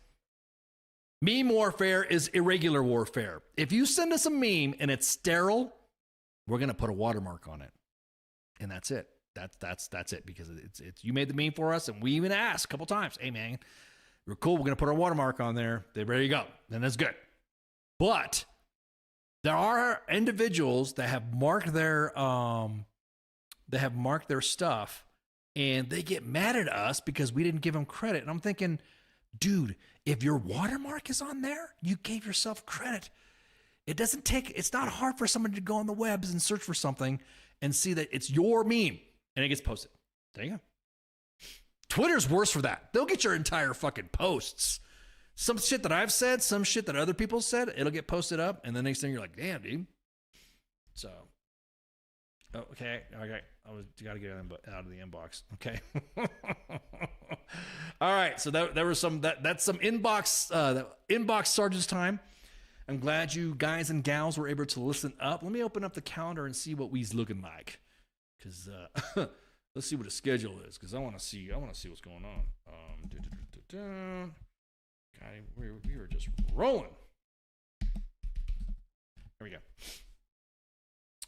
[SPEAKER 5] Meme warfare is irregular warfare. If you send us a meme and it's sterile, we're going to put a watermark on it. And that's it. That's it, because it's you made the meme for us, and we even asked a couple times, hey man, you're cool, we're gonna put our watermark on there. There you go. Then that's good. But there are individuals that have marked their stuff, and they get mad at us because we didn't give them credit. And I'm thinking, dude, if your watermark is on there, you gave yourself credit. It's not hard for somebody to go on the webs and search for something and see that it's your meme. And it gets posted. There you go. Twitter's worse for that. They'll get your entire fucking posts. Some shit that I've said, some shit that other people said, it'll get posted up. And the next thing you're like, damn, dude. So, okay. You got to get out of the inbox. Okay. All right. So there was that's some inbox sergeant's time. I'm glad you guys and gals were able to listen up. Let me open up the calendar and see what we's looking like. Because let's see what the schedule is, because I want to see what's going on. God, we were just rolling. There we go.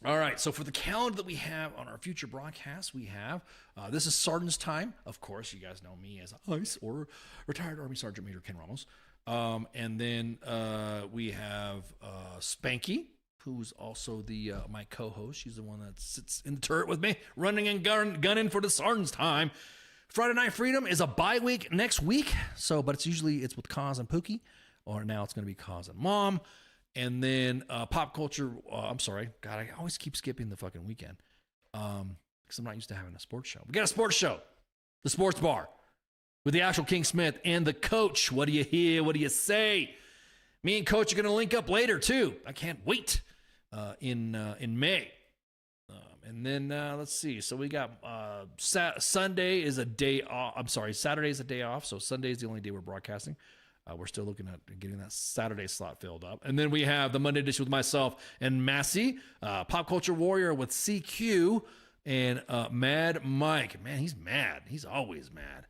[SPEAKER 5] All right, so for the calendar that we have on our future broadcasts, we have, this is Sergeant's time. Of course, you guys know me as ICE or retired Army Sergeant Major Ken Ramos. And then we have Spanky, who's also my co-host. She's the one that sits in the turret with me, running and gunning for the Sergeant's time. Friday Night Freedom is a bye week next week, but it's with Kaz and Pookie, or now it's going to be Kaz and Mom. And then Pop Culture, I'm sorry. God, I always keep skipping the fucking weekend because I'm not used to having a sports show. We got a sports show, the Sports Bar, with the actual King Smith and the Coach. What do you hear? What do you say? Me and Coach are going to link up later, too. I can't wait in May. And then let's see. So we got Sunday is a day off. I'm sorry, Saturday is a day off. So Sunday is the only day we're broadcasting. We're still looking at getting that Saturday slot filled up. And then we have the Monday edition with myself and Massey, Pop Culture Warrior with CQ, and Mad Mike. Man, he's mad. He's always mad.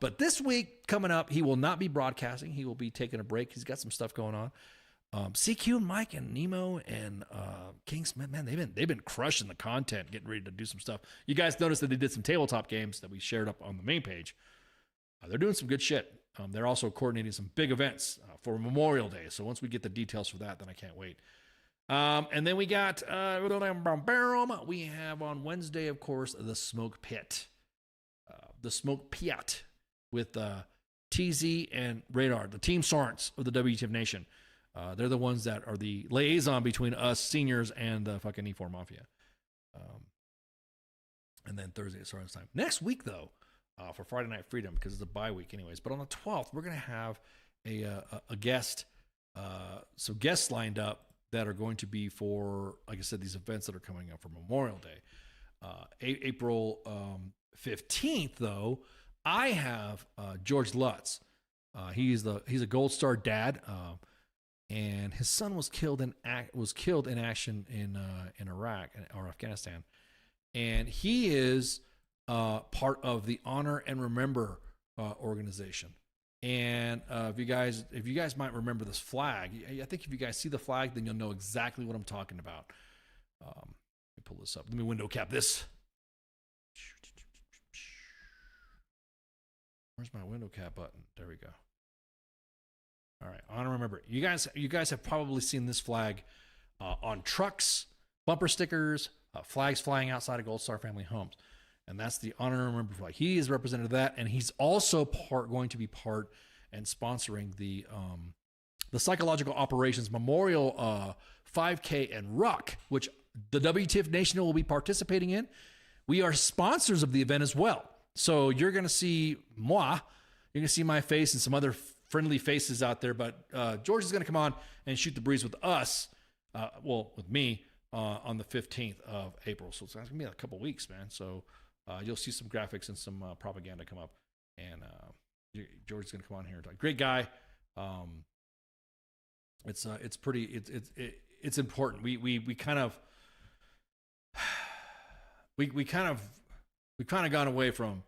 [SPEAKER 5] But this week coming up, he will not be broadcasting. He will be taking a break. He's got some stuff going on. CQ and Mike and Nemo and King Smith, man, they've been crushing the content, getting ready to do some stuff. You guys noticed that they did some tabletop games that we shared up on the main page. They're doing some good shit. They're also coordinating some big events for Memorial Day. So once we get the details for that, then I can't wait. And then we got, we have on Wednesday, of course, the Smoke Pit. The Smoke Pit with TZ and Radar, the Team Sergeants of the WTF Nation. They're the ones that are the liaison between us seniors and the fucking E4 Mafia. And then Thursday is Sergeant's time. Next week, though, for Friday Night Freedom, because it's a bye week anyways. But on the 12th, we're going to have a guest, some guests lined up that are going to be for, like I said, these events that are coming up for Memorial Day. April 15th, though, I have George Lutz. He's a Gold Star dad, and his son was killed in action in Iraq or Afghanistan, and he is part of the Honor and Remember organization. And if you guys might remember this flag, I think if you guys see the flag, then you'll know exactly what I'm talking about. Let me pull this up. Let me window cap this. Where's my window cap button? There we go. All right, Honor and Remember. You guys have probably seen this flag on trucks, bumper stickers, flags flying outside of Gold Star family homes. And that's the Honor and Remember flag. He is representative of that, and he's also going to be part and sponsoring the Psychological Operations Memorial 5K and Ruck, which the WTF Nation will be participating in. We are sponsors of the event as well. So you're going to see moi, you're going to see my face and some other friendly faces out there. But George is going to come on and shoot the breeze with us, with me, on the 15th of April. So it's going to be a couple weeks, man. So you'll see some graphics and some propaganda come up, and George is going to come on here and talk. Great guy. It's important. We kind of gone away from,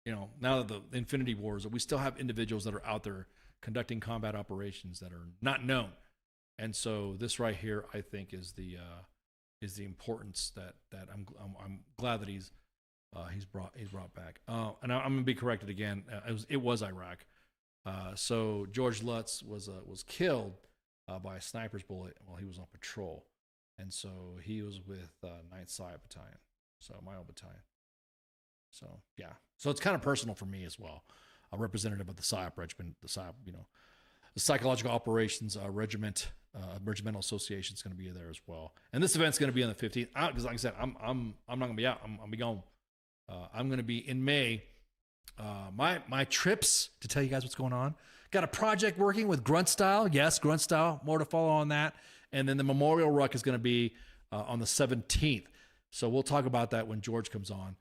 [SPEAKER 5] now that the Infinity Wars, we still have individuals that are out there conducting combat operations that are not known, and so this right here, I think, is the importance that I'm glad that he's brought back. And I'm gonna be corrected again. It was Iraq. So George Lutz was killed by a sniper's bullet while he was on patrol, and so he was with 9th PSYOP Battalion, so my old battalion. So yeah, so it's kind of personal for me as well. A representative of the PSYOP regiment, the PSYOP, the Psychological Operations Regiment, Regimental Association is going to be there as well. And this event's going to be on the 15th. Because like I said, I'm not going to be out. I'm going to be gone. I'm going to be in May. My trips, to tell you guys what's going on. Got a project working with Grunt Style. Yes, Grunt Style. More to follow on that. And then the Memorial Ruck is going to be on the 17th. So we'll talk about that when George comes on.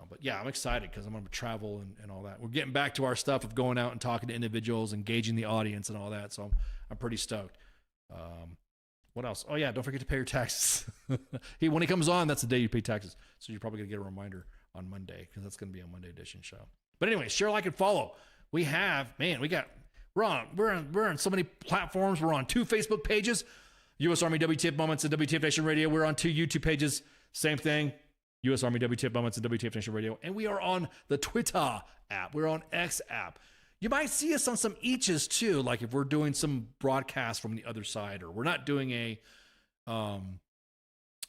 [SPEAKER 5] But yeah, I'm excited because I'm going to travel and all that. We're getting back to our stuff of going out and talking to individuals, engaging the audience and all that. So I'm pretty stoked. What else? Oh yeah, don't forget to pay your taxes. When he comes on, that's the day you pay taxes. So you're probably going to get a reminder on Monday, because that's going to be a Monday edition show. But anyway, share, like, and follow. We're on so many platforms. We're on 2 Facebook pages, U.S. Army WTF Moments and WTF Nation Radio. We're on 2 YouTube pages, same thing, U.S. Army WTF Moments and WTF Nation Radio. And we are on the Twitter app. We're on X app. You might see us on some eaches too, like if we're doing some broadcast from the other side, or we're not doing a,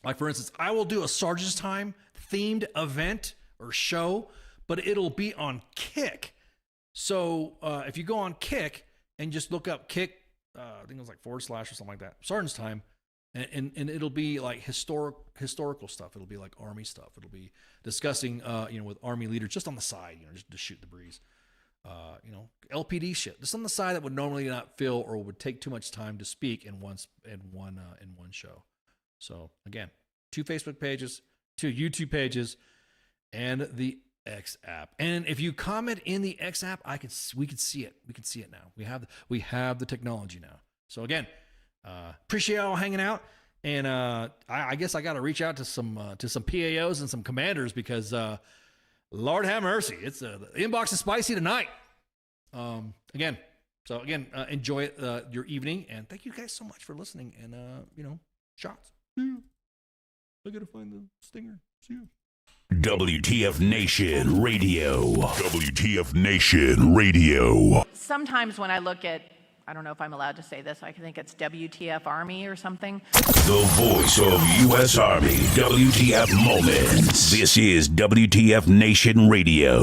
[SPEAKER 5] like for instance, I will do a Sergeant's Time themed event or show, but it'll be on Kick. So if you go on Kick and just look up Kick, I think it was like / or something like that, Sergeant's Time, and it'll be like historical stuff. It'll be like Army stuff. It'll be discussing, with Army leaders just on the side, just to shoot the breeze. LPD shit, just on the side that would normally not fill or would take too much time to speak in one show. So again, 2 Facebook pages, 2 YouTube pages, and the X app. And if you comment in the X app, we can see it. We can see it now. We have the technology now. So again, appreciate y'all hanging out. And I guess I got to reach out to some PAOs and some commanders, because Lord have mercy, it's the inbox is spicy tonight. Enjoy your evening, and thank you guys so much for listening. And shots. I gotta find the stinger. See you.
[SPEAKER 1] WTF Nation Radio. WTF Nation Radio.
[SPEAKER 18] Sometimes when I look at, I don't know if I'm allowed to say this, I think it's WTF Army or something.
[SPEAKER 1] The voice of U.S. Army, WTF Moments. This is WTF Nation Radio.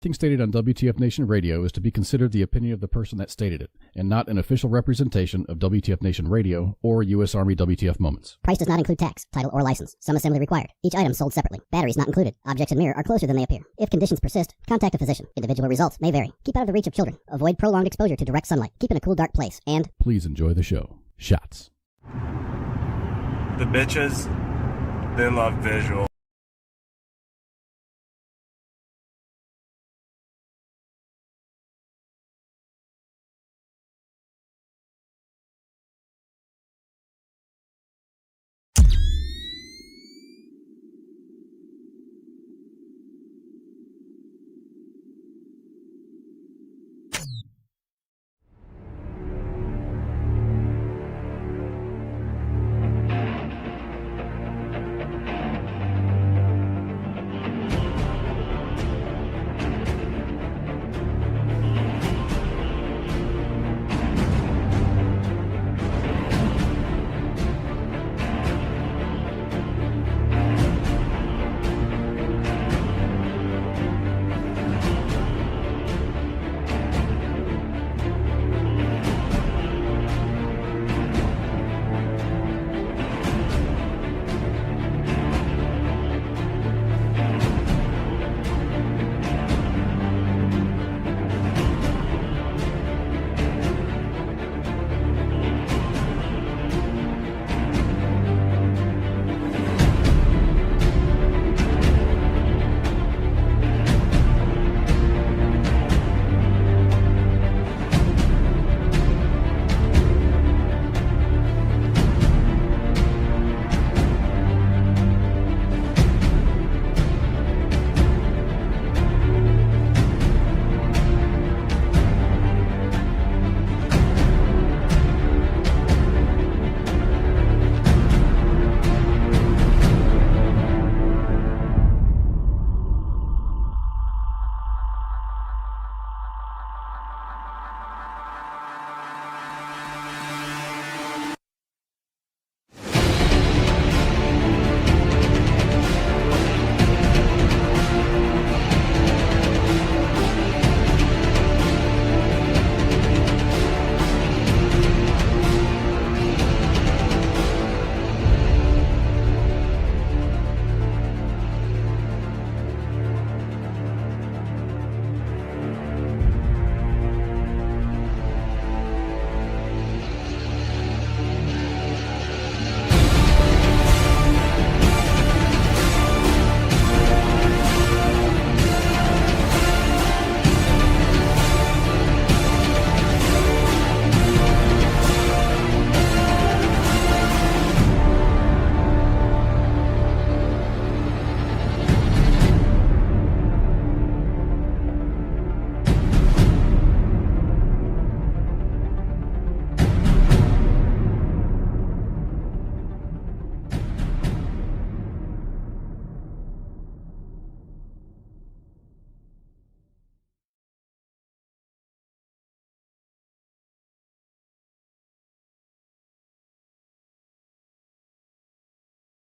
[SPEAKER 12] Anything stated on WTF Nation Radio is to be considered the opinion of the person that stated it, and not an official representation of WTF Nation Radio or U.S. Army WTF Moments.
[SPEAKER 13] Price does not include tax, title, or license. Some assembly required. Each item sold separately. Batteries not included. Objects in mirror are closer than they appear. If conditions persist, contact a physician. Individual results may vary. Keep out of the reach of children. Avoid prolonged exposure to direct sunlight. Keep in a cool, dark place. And
[SPEAKER 12] please enjoy the show. Shots.
[SPEAKER 6] The bitches, they love visual.